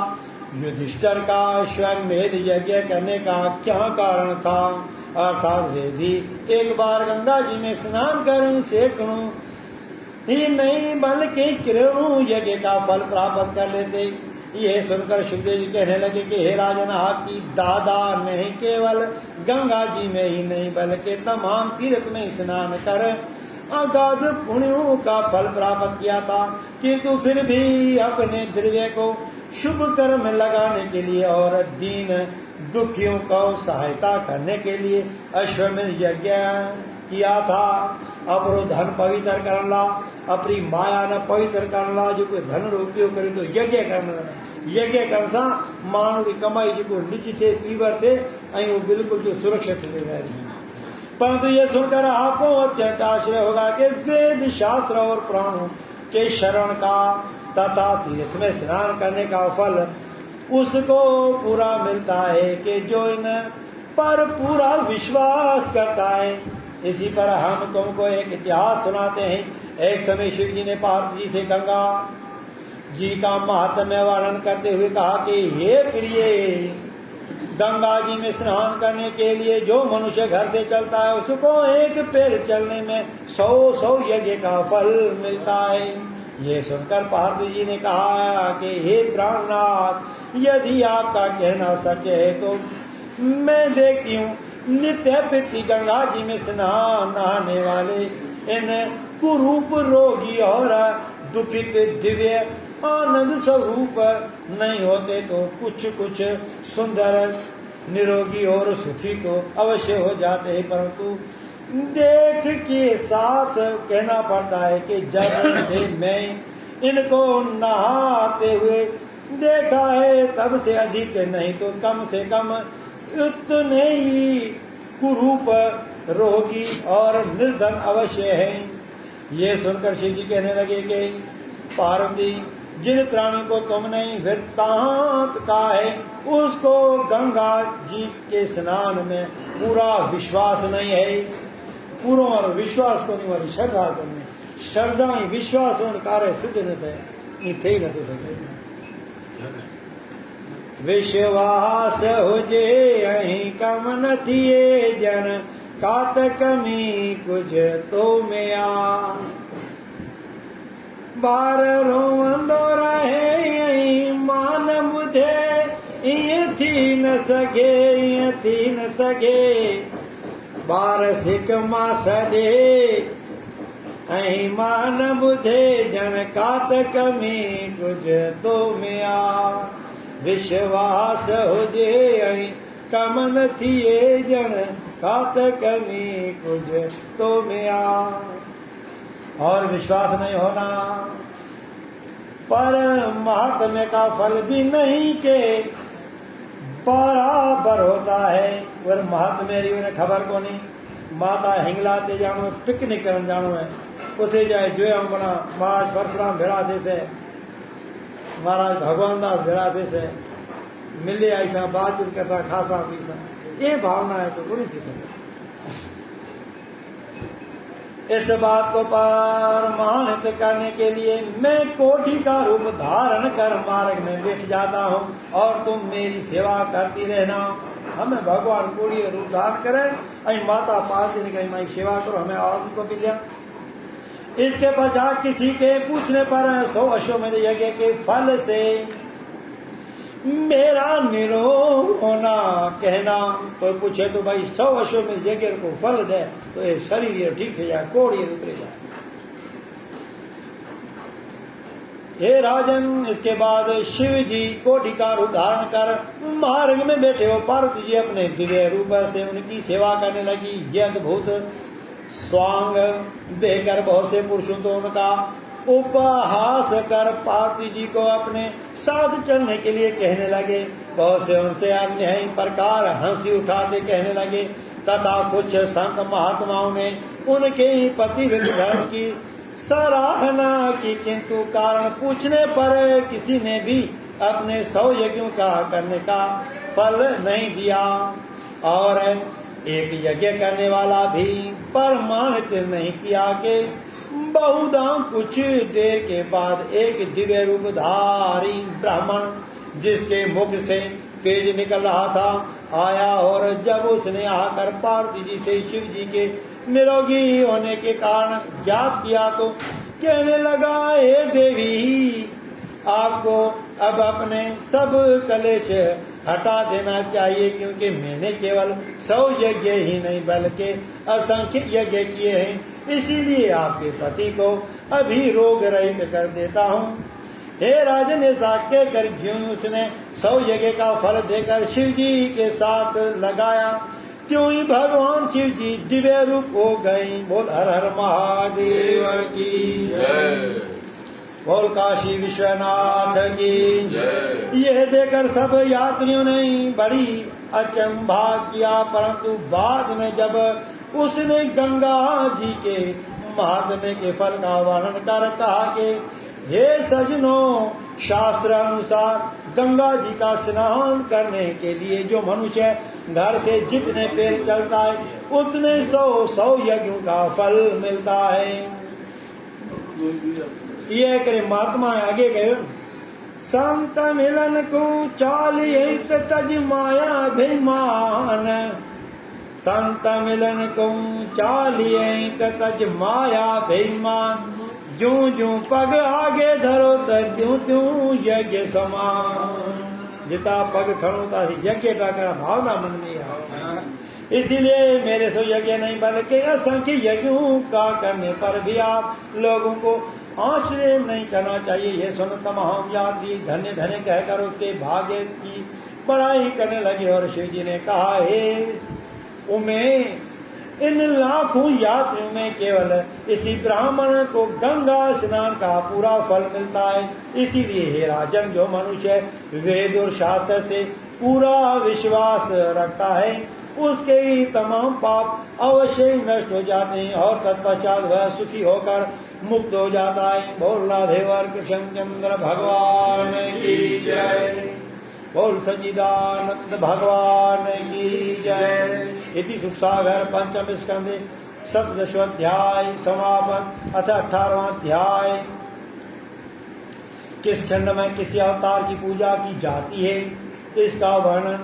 युधिष्ठिर का अश्वमेध यज्ञ करने का क्या कारण था। अर्थात यदि एक बार गंगा जी में स्नान करूं सेकूं ही नहीं बल्कि किरणों यज्ञ का फल प्राप्त कर लेते। ये सुनकर सुखदेव जी कहने लगे कि हे राजन, आपकी दादा नहीं केवल गंगा जी में ही नहीं बल्कि तमाम तीर्थ में स्नान कर अगाध पुण्यों का फल प्राप्त किया था, किंतु फिर भी अपने द्रव्य को शुभ कर्म लगाने के लिए और दीन दुखियों को सहायता करने के लिए अश्वमेध यज्ञ किया था। अपरो धन पवित्र करना, अपनी माया न पवित्र करना, जो कोई धन रुपयो करे तो यज्ञ करना, यज्ञ करना मानव की कमाई जो निज थे पीवर थे वो बिल्कुल जो सुरक्षित रहे। परंतु ये सुनकर आपको अत्यंत आश्चर्य होगा कि वेद शास्त्र और पुराणों के शरण का तथा तीर्थ में स्नान करने का फल उसको पूरा मिलता है कि जो इन पर पूरा विश्वास करता है। इसी पर हम तुमको एक इतिहास सुनाते हैं। एक समय शिव जी ने पार्वती से गंगा जी का महात्म्य वर्णन करते हुए कहा कि हे प्रिय, गंगा जी में स्नान करने के लिए जो मनुष्य घर से चलता है उसको एक पैर चलने में 100 यज्ञ का फल मिलता है। ये सुनकर पार्वती जी ने कहा कि हे प्राणनाथ, यदि आपका कहना सच है तो मैं देखती हूँ नित्य प्रति गंगा जी में स्नान नहाने वाले इन कुरूप रोगी और दुखित दिव्य आनंद स्वरूप नहीं होते तो कुछ सुंदर निरोगी और सुखी तो अवश्य हो जाते हैं, परंतु देख के साथ कहना पड़ता है कि जब से मैं इनको नहाते हुए देखा है तब से अधिक नहीं तो कम से कम उतने ही कुरूप रोगी और निर्धन अवश्य हैं। ये सुनकर शिव जी कहने लगे कि पार्वती, जिन प्राणी को तुमने वृत्तांत कहा है उसको गंगा जी के स्नान में पूरा विश्वास नहीं है। पूर्ण विश्वास को नहीं, वाली श्रद्धा करनी, श्रद्धा ऐं विश्वास हुन कार्य सिद्ध न थिए ईअं थी नथो सघे। विश्वास हुजे ऐं कम न थिए ॼण कात कमी कुझ तो में आ। ॿार रोवंदो रहे ऐं मां न ॿुधे ईअं थी न सघे, ईअं थी न सघे। ॿार सिक मां सॾे ऐं मां न ॿुधे ॼण कात कमी कुझ तो में आ। विश्वास हुजे ऐं कम न थिए ॼण कात कमी कुझ तो में आ। और विश्वास नहीं होना पर महात्म्य का फल भी नहीं के बराबर होता है। वर महात्म्य री उन्हें खबर को नहीं। माता हिंगला ते जानो पिकनिक करन जानो है उसे जाए जो हम बना महाराज परशुराम भेड़ा थे से महाराज भगवान दास भेड़ा थे से मिले ऐसा बातचीत करता खासा पीसा ये भावना है तो पूरी थी सके। इस बात को प्रमाणित करने के लिए मैं कोठी का रूप धारण कर मार्ग में बैठ जाता हूँ और तुम मेरी सेवा करती रहना। हमें भगवान कोड़ी रूप धारण करे ऐं माता पार्वती ने कही मैं सेवा करो हमें और उनको मिल गया। इसके पश्चात किसी के पूछने पर 100 अश्वमेध यज्ञ के फल से मेरा निरोग होना कहना। तो पूछे तो भाई 100 अश्वमेध यज्ञ को फल दे तो ये शरीर ये ठीक से जाए कोड़ ये उतरे जाए। हे राजन इसके बाद शिव जी कोटि का रूप धारण कर मार्ग में बैठे हो पार्वती जी अपने दिव्य रूप से उनकी सेवा करने लगी। ये अद्भुत स्वांग देकर बहुत से पुरुषों तो उनका उपहास कर पार्वती जी को अपने साथ चलने के लिए कहने लगे। बहुत से उनसे अन्य प्रकार हंसी उठाते कहने लगे तथा कुछ संत महात्माओं ने उनके ही पतिव्रत धर्म की सराहना की, किंतु कारण पूछने पर किसी ने भी अपने 100 यज्ञों का करने का फल नहीं दिया और एक यज्ञ करने वाला भी प्रमाणित नहीं किया कि बहुधा कुछ देर के बाद एक दिव्य रूपधारी ब्राह्मण जिसके मुख से तेज निकल रहा था आया और जब उसने आकर पार्वती जी से शिव जी के निरोगी होने के कारण ज्ञात किया तो कहने लगा हे देवी आपको अब अपने सब कलेश हटा देना चाहिए क्योंकि मैंने केवल 100 यज्ञ ही नहीं बल्कि असंख्य यज्ञ किए हैं। इसीलिए आपके पति को अभी रोग रहित कर देता हूँ। हे राजन ऐसा कहकर ज्यों उसने 100 यज्ञ का फल देकर शिव जी के साथ लगाया त्यों ही भगवान शिव जी दिव्य रूप हो गए। बोल हर हर महादेव की जय। बोल काशी विश्वनाथ की जय। यह देखकर सब यात्रियों ने बड़ी अचंभा किया परंतु बाद में जब उसने गंगा जी के महात्म्य के फल का वर्णन कर कहा कि हे सजनों शास्त्र अनुसार गंगा जी का स्नान करने के लिए जो मनुष्य घर से जितने पैर चलता है उतने 100 यज्ञों का फल मिलता है। ये करे महात्मा आगे गए संत मिलन को चालिए तज माया अभिमान। संत मिलन को चालिए तज माया अभिमान। जू जू पग आगे धरो त्यों त्यों यज्ञ समान। जिता पग खड़ो ता यज्ञ का कर भावना मन में है। इसीलिए मेरे सो यज्ञ नहीं बल्कि असंख्य यज्ञों का करने पर भी आप लोगों को आश्रय नहीं करना चाहिए। ये सुन तमाम यात्री धन्य धन्य कहकर उसके भाग्य की बड़ाई करने लगे और शिव जी ने कहा हे उमे इन लाखों यात्रियों में केवल इसी ब्राह्मण को गंगा स्नान का पूरा फल मिलता है। इसीलिए हे राजन जो मनुष्य वेद और शास्त्र से पूरा विश्वास रखता है उसके ही तमाम पाप अवश्य नष्ट हो जाते हैं और तत्पश्चात वह सुखी होकर मुक्त हो जाता है। बोल राधेवर कृष्णचंद्र भगवान की जय। बोल सच्चिदानंद भगवान की जय। इति सुख सागर पंचम स्कंदे सप्तदशोध्याय समापन। अथ 18वां अध्याय। किस खंड में किसी अवतार की पूजा की जाती है इसका वर्णन।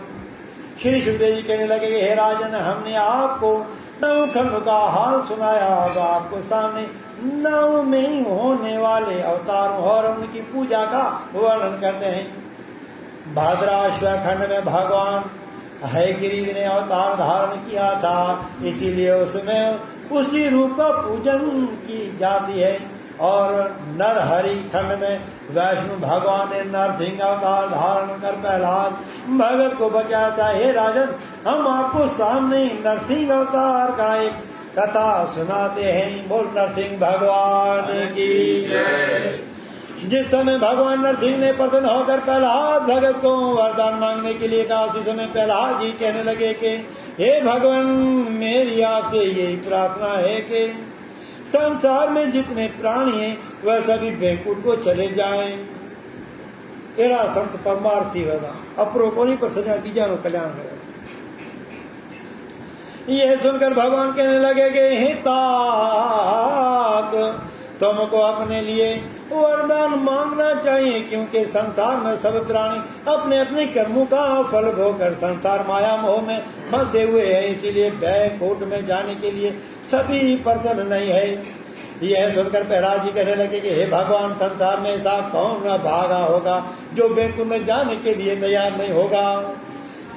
श्री सुखदेव जी कहने लगे, हे राजन, हमने आपको 9 खंड का हाल सुनाया। अब आपको सामने 9 में ही होने वाले अवतारों और उनकी पूजा का वर्णन करते हैं। भाद्राश्व खंड में भगवान हयग्रीव ने अवतार धारण किया था, इसीलिए उसमें उसी रूप का पूजन की जाती है। और नरहरि खंड में वैष्णु भगवान ने नरसिंह अवतार धारण कर प्रहलाद भगत को बचाया था। हे राजन, हम आपको सामने नरसिंह अवतार का एक कथा सुनाते हैं। बोल नरसिंह भगवान की जय। जिस समय भगवान नरसिंह ने प्रसन्न होकर प्रहलाद भगत को वरदान मांगने के लिए कहा, उसी समय प्रहलाद जी कहने लगे कि हे भगवान, मेरी आपसे यही प्रार्थना है कि संसार में जितने प्राणी हैं वह सभी बैकुंठ को चले जाएं। एरा संत परमार्थी होगा अपरो को नहीं पर सजा बीजानो कल्याण करेगा। यह सुनकर भगवान कहने लगे कि हे तात, तुमको अपने लिए वरदान मांगना चाहिए, क्योंकि संसार में सब प्राणी अपने अपने कर्मों का फल भोगकर संसार माया मोह में फंसे हुए हैं, इसीलिए बैकुंठ में जाने के लिए सभी प्रसन्न नहीं है। यह सुनकर प्रहलाद जी कहने लगे कि हे भगवान, संसार में ऐसा कौन न भागा होगा जो बैकुंठ में जाने के लिए तैयार नहीं होगा।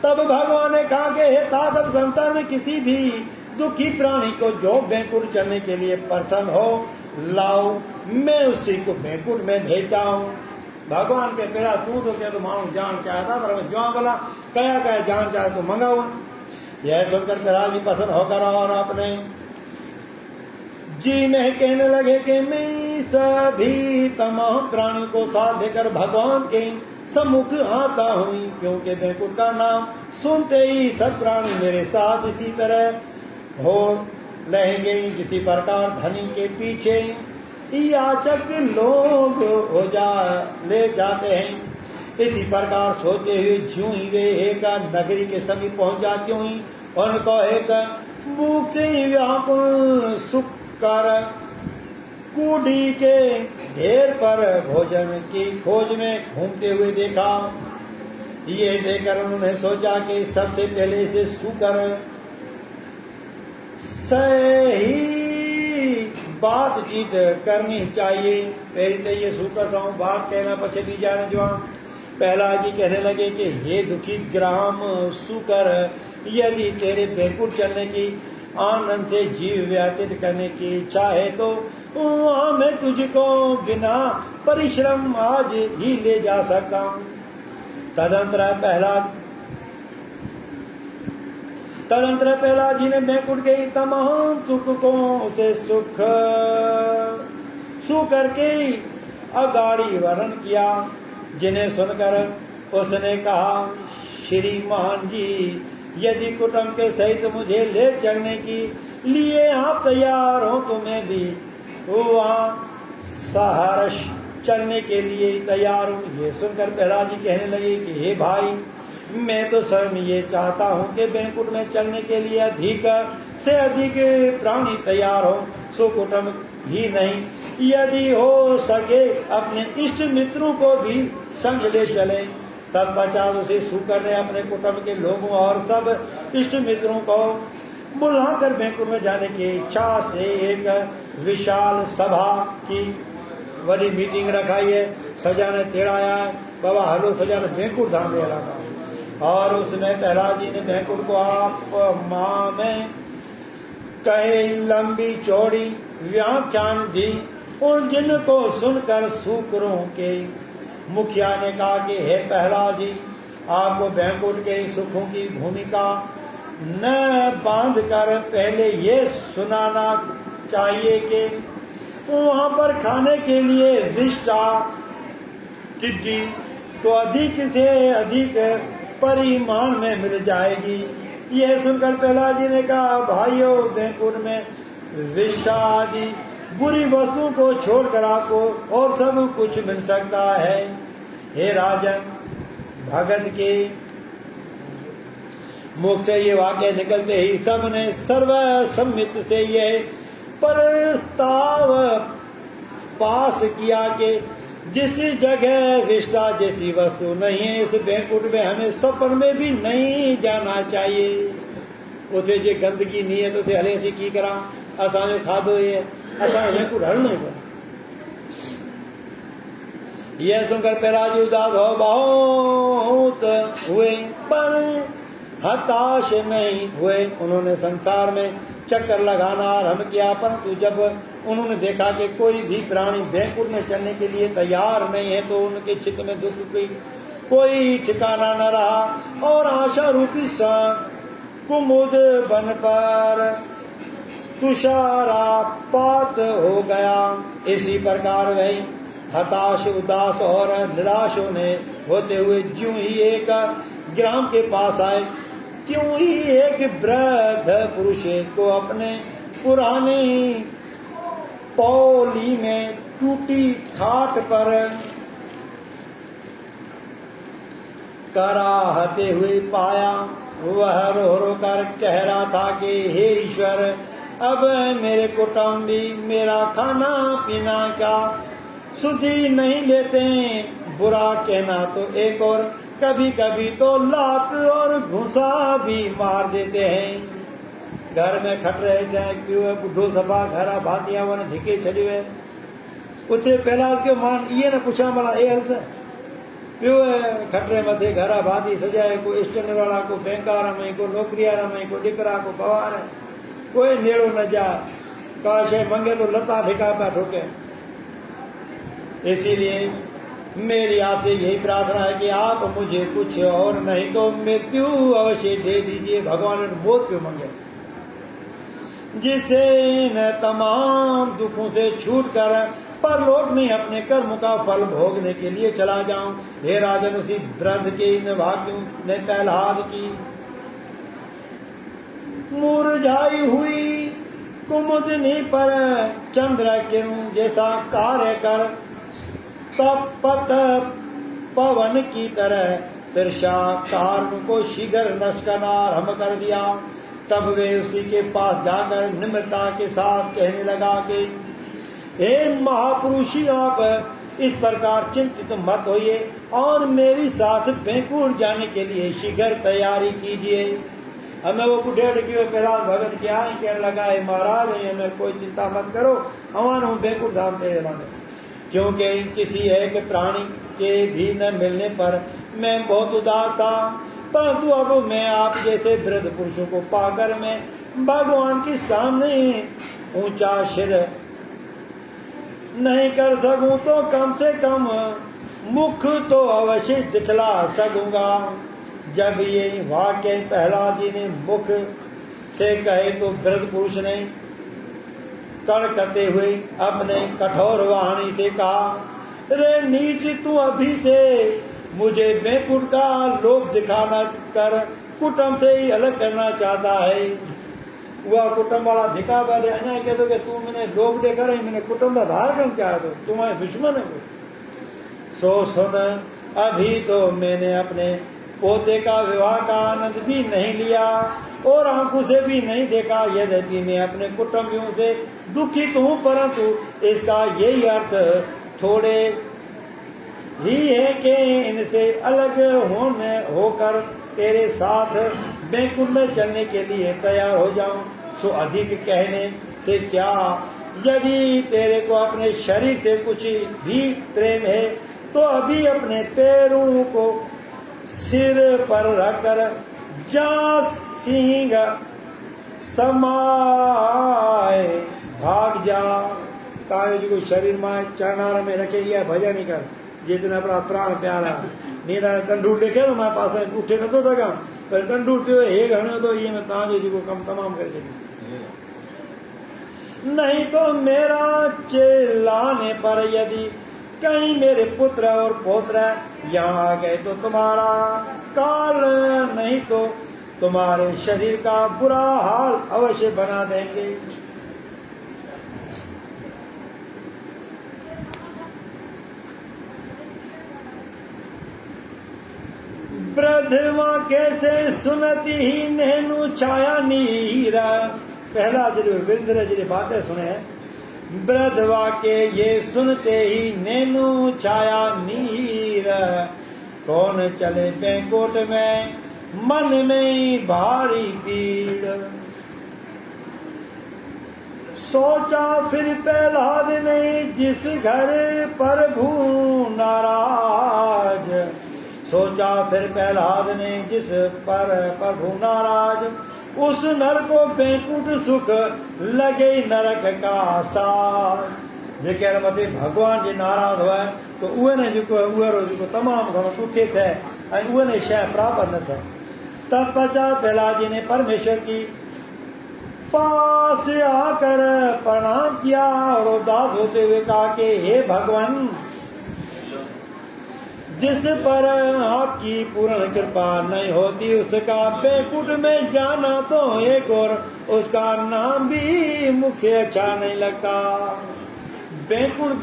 तब भगवान ने कहा कि हे तात, अब संसार में किसी भी दुखी प्राणी को जो बैकुंठ चलने के लिए प्रसन्न हो, लाओ, मैं उसी को बैकुंठ में भेजता हूँ। भगवान के पेड़ा तू तो क्या तो मानो जान क्या था, पर जो बोला क्या जान चाहे तो मंगाओ। यह सुनकर प्रहलाद जी प्रसन्न होकर और अपने जी में कहने लगे कि मैं सभी तमाम प्राणियों को साथ लेकर भगवान के सम्मुख आता हूँ, क्योंकि बैकुंठ का नाम सुनते ही सब प्राणी मेरे साथ इसी तरह हो रहेंगे। इसी प्रकार धनी के पीछे याचक लोग ले जाते हैं। इसी प्रकार सोते हुए ज्यों ही वे एक नगरी के सभी पहुंच जाते हुई उनको एक भूख से ही व्याकुल सुख कर कूड़ी के ढेर पर भोजन की खोज में घूमते हुए देखा। ये देखकर उन्होंने सोचा कि सबसे पहले इसे सूकर सही बातचीत करनी चाहिए। पहले तो ये सूकर था बात कहना पछे भी जाने जो। प्रहलाद जी कहने लगे कि हे दुखी ग्राम सूकर, यदि तेरे बैकुंठ चलने की आनंद से जीव व्यतीत करने की इच्छा है तो वहाँ मैं तुझको बिना परिश्रम आज ही ले जा सकता हूँ। तदंतर प्रहलाद जी ने बैकुंठ के तमाम सुख को उसे सुख करके अगाड़ी वर्णन किया, जिन्हें सुनकर उसने कहा, श्रीमान जी, यदि कुटुंब के सहित मुझे ले चलने के लिए आप तैयार हो तो मैं भी वहाँ सहर्ष चलने के लिए तैयार हूँ। ये सुनकर प्रहलाद जी कहने लगे कि हे भाई, मैं तो स्वयं ये चाहता हूँ कि बैकुंठ में चलने के लिए अधिक से अधिक प्राणी तैयार हो, सो कुटुंब ही नहीं, यदि हो सके अपने इष्ट मित्रों को भी संग ले चले। तत्पश्चात उसे सूकर ने अपने कुटुंब के लोगों और सब इष्ट मित्रों को बुलाकर बैकुंठ में जाने की इच्छा से एक विशाल सभा की बड़ी मीटिंग रखाई है। सजा ने तेड़ाया है, बाबा हलो सजा ने बैकुंठ धाम ले रखा और उसने प्रहलाद जी ने बैकुंठ को आप माँ में कहे लंबी चौड़ी व्याख्यान दी, और जिनको सुनकर सूकरों के मुखिया ने कहा कि हे प्रहलाद जी, आपको बैकुंठ के सुखों की भूमिका न बांध कर पहले ये सुनाना चाहिए कि वहाँ पर खाने के लिए विष्टा टिड्डी तो अधिक से अधिक परिमाण में मिल जाएगी। यह सुनकर प्रहलाद जी ने कहा, भाइयों, बैकुंठ में विष्टा आदि बुरी वस्तुओं को छोड़कर आपको और सब कुछ मिल सकता है। हे राजन, भगत के मुख से ये वाक्य निकलते ही सबने सर्वसम्मति से यह प्रस्ताव पास किया कि जिस जगह विष्टा जैसी वस्तु नहीं है उस बैंकुट में हमें सपन में भी नहीं जाना चाहिए। उसे जे गंदगी नहीं है तो उसे हले से की करा असा जो खाधो ये असा बैंकुट हल नहीं बना। यह सुनकर पिताजी उदास हो बहुत हुए पर हताश नहीं हुए। उन्होंने संसार में चक्कर लगाना आरंभ किया, परंतु जब उन्होंने देखा कि कोई भी प्राणी बैंकुट में चलने के लिए तैयार नहीं है तो उनके चित्त में दुख की कोई ठिकाना न रहा और आशा रूपी कुमुद बन पर तुषारापात हो गया। इसी प्रकार वही हताश उदास और निराश होते हुए ज्यों ही एक ग्राम के पास आए त्यों ही एक वृद्ध पुरुष को अपने पुरानी पौली में टूटी खाट पर कराहते हुए पाया। वह रो रो कर कह रहा था कि हे ईश्वर, अब मेरे कुटुंबी मेरा खाना पीना का सुधि नहीं लेते, बुरा कहना तो एक और कभी कभी तो लात और घुसा भी मार देते हैं। घर में खट रहे थे क्यों बुढ़ो सभा घरा भातिया वन धिके छड़िए उथे पहला के मान ये न पूछा वाला ए हल से क्यों खटरे मथे घरा भाती सजाए को स्टैंड वाला को बैंकार में को नौकरियारा में को डिकरा को पवार कोई नेड़ो न जा काश मंगे तो लता ढिका पा ठोके। इसीलिए मेरी आपसे यही प्रार्थना है कि आप मुझे कुछ और नहीं तो मृत्यु अवश्य दे दीजिए। भगवान ने बहुत क्यों मांगे जिसे न तमाम दुखों से छूट कर परलोक में अपने कर्म का फल भोगने के लिए चला जाऊं। हे राजन, उसी वृद्ध के इन वाक्यों ने प्रहलाद की मुरझाई हुई कुमुदनी पर चंद्र किरण जैसा कार्य कर तपत पवन की तरह तिरछा कारण को शीघ्र नष्ट करना आरम्भ कर दिया। तब वे उसी के पास जाकर निम्रता के साथ कहने लगा कि हे महापुरुष, आप इस प्रकार चिंतित मत होइए और मेरी साथ बैंकुट जाने के लिए शीघ्र तैयारी कीजिए। हमें वो बुढ़े की पहला भगत क्या कहने लगा, है महाराज हमें कोई चिंता मत करो, हमारा हूँ बैंकुट धाम तेरे नाम, क्योंकि किसी एक प्राणी के भी न मिलने पर मैं बहुत उदास था, परंतु अब मैं आप जैसे वृद्ध पुरुषों को पाकर मैं भगवान के सामने ऊंचा सिर नहीं कर सकूं तो कम से कम मुख तो अवश्य दिखला सकूंगा। जब ये वाक्य प्रहलाद जी ने मुख से कहे तो वृद्ध पुरुष ने कड़कते हुए अपने कठोर वाणी से कहा, रे नीच, तू अभी से मुझे बैंकुट का लोक दिखाना कर कुटुंब से ही अलग करना चाहता है। वह कुटुंब वाला धिका वाले अन्याय कह दो कि तू मैंने लोग देखा रही, मैंने कुटुंब का धार कर चाह दो, तुम्हारे दुश्मन है कोई। सो सुन, अभी तो मैंने अपने पोते का विवाह का आनंद भी नहीं लिया और आंखों से भी नहीं देखा। यद्यपि मैं अपने कुटुंबियों से दुखित हूँ, परंतु इसका यही अर्थ थोड़े ही है कि इनसे अलग होकर तेरे साथ बैंकुट में चलने के लिए तैयार हो जाऊं। सो अधिक कहने से क्या, यदि तेरे को अपने शरीर से कुछ भी प्रेम है तो अभी अपने पैरों को सिर पर रखकर जा सिंह समाए भाग जा। तारे जी को शरीर में चरनार में रखे या भजन ही कर जितना अपना प्राण प्यारा नीरा कंडूर देखे तो हमारे पास उठे न तो था पर कंडूर पे हे घने तो ये मैं ताजे जी को कम तमाम करके नहीं तो मेरा चिल्लाने पर यदि कहीं मेरे पुत्र और पौत्र यहाँ आ गए तो तुम्हारा काल नहीं तो तुम्हारे शरीर का बुरा हाल अवश्य बना देंगे। वृद्ध ब्रधवा कैसे सुनती ही नैनु छाया नीर। पहला जो वृद्ध जी बातें सुने, ब्रधवा के ये सुनते ही नैनु छाया नीर। कौन चले बैंकुट में मन में भारी पीड़। सोचा फिर प्रहलाद ने जिस घर प्रभु नाराज। सोचा फिर प्रहलाद ने जिस पर प्रभु नाराज। उस नर को बैंकुट सुख लगे नरक का सार। जे कह मथे भगवान जी नाराज हुआ तो उहे ने जो तमाम घणो सुखे थे ऐं उहे ने शइ प्राप्त न थे। तब पचा प्रहलाद जी ने परमेश्वर की पास आकर प्रणाम किया और उदास होते हुए कहा कि हे भगवान, जिस पर आपकी पूर्ण कृपा नहीं होती उसका बैंकुट में जाना तो एक और उसका नाम भी मुझे अच्छा नहीं लगता। बैंकुट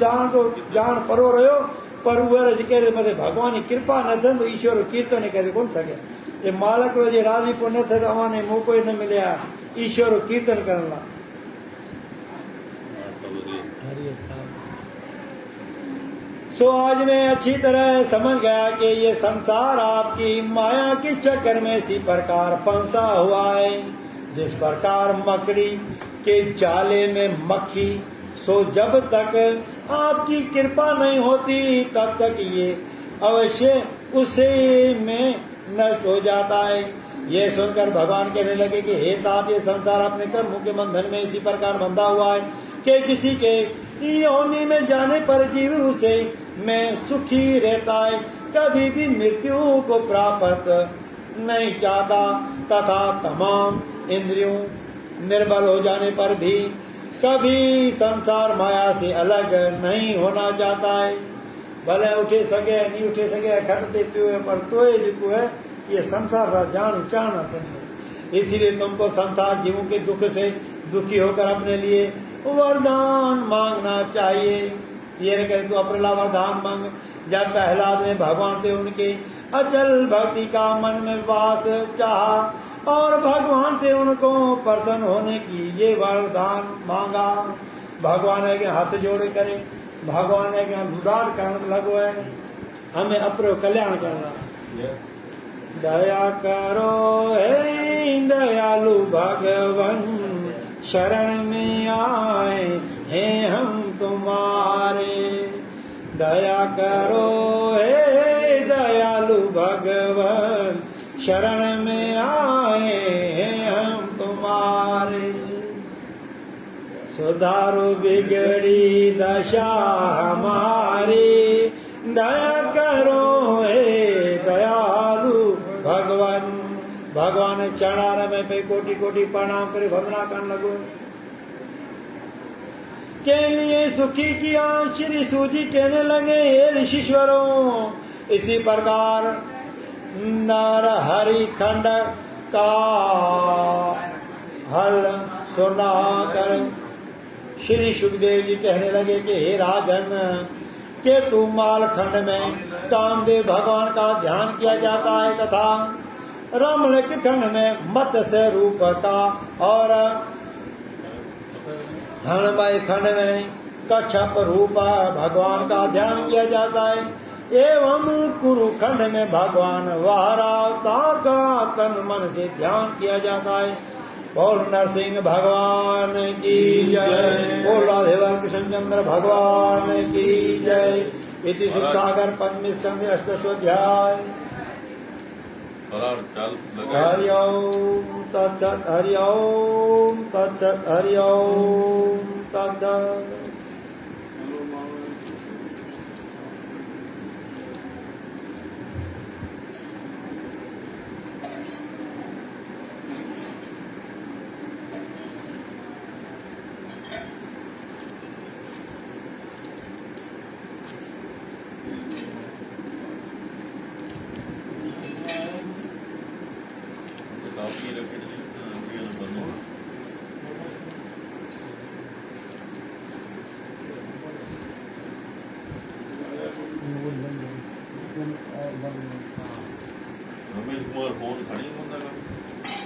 जान परो रहो पर मथे भगवान की कृपा न थे तो ईश्वर कीर्तन करे कोन सके। ये मालक जे राजी को न थे तो अवाने मौको ही न मिलिया ईश्वर कीर्तन करना। सो आज मैं अच्छी तरह समझ गया कि ये संसार आपकी माया के चक्कर में इसी प्रकार फंसा हुआ है जिस प्रकार मकड़ी के जाले में मक्खी। सो जब तक आपकी कृपा नहीं होती तब तक ये अवश्य उसे में नष्ट हो जाता है। ये सुनकर भगवान कहने लगे कि हे तात, ये संसार अपने कर्मों के बंधन में इसी प्रकार बंधा हुआ है कि किसी के योनि में जाने पर जीव उसे में सुखी रहता है, कभी भी मृत्यु को प्राप्त नहीं चाहता तथा तमाम इंद्रियों निर्बल हो जाने पर भी कभी संसार माया से अलग नहीं होना चाहता है। भले उठे सके नहीं उठे सके खटते पियो पर तो जो है ये संसार का जान चाहना चाहिए। इसीलिए तुमको संसार जीवों के दुख से दुखी होकर अपने लिए वरदान मांगना चाहिए। ये न करे तो अपना वरदान मांग। जब प्रहलाद में भगवान से उनके अचल भक्ति का मन में वास चाहा और भगवान से उनको प्रसन्न होने की ये वरदान मांगा। भगवान है कि हाथ जोड़े करे, भगवान है कि हम उदार करने लगो है, हमें अपरो कल्याण करना। दया करो हे दयालु भगवन, शरण में आए हैं हम तुम्हारे। दया करो हे दयालु भगवन, शरण में आए हैं हम तुम्हारे। सुधारो बिगड़ी दशा हमारी, दया करो हे दयालु भगवान। भगवान चढ़ाने में पे कोटि कोटि प्रणाम करे वंदना करने लगो। के लिए सुखी किया श्री सूजी कहने लगे हे ऋषिश्वरों। इसी प्रकार नर हरि खंड का हल सुना कर श्री सुखदेव जी कहने लगे कि हे राजन, के तू माल खंड में कामदेव भगवान का ध्यान किया जाता है तथा रमणक खंड में मत्स्य रूप का और हणमय खंड में कच्छप रूप भगवान का ध्यान किया जाता है। एवं कुरुखंड में भगवान वाहरा अवतार का तन मन से ध्यान किया जाता है। बोल नरसिंह भगवान की जय, बोल राधेवर कृष्णचंद्र भगवान की जय। इति सुख सागर पंचम स्कंध अष्टशोध्याय। हरि ओम तत्सत, हरि ओम तत्सत, हरि ओम तत्सत। रमेश कुमार फोन खणी कोन था कनि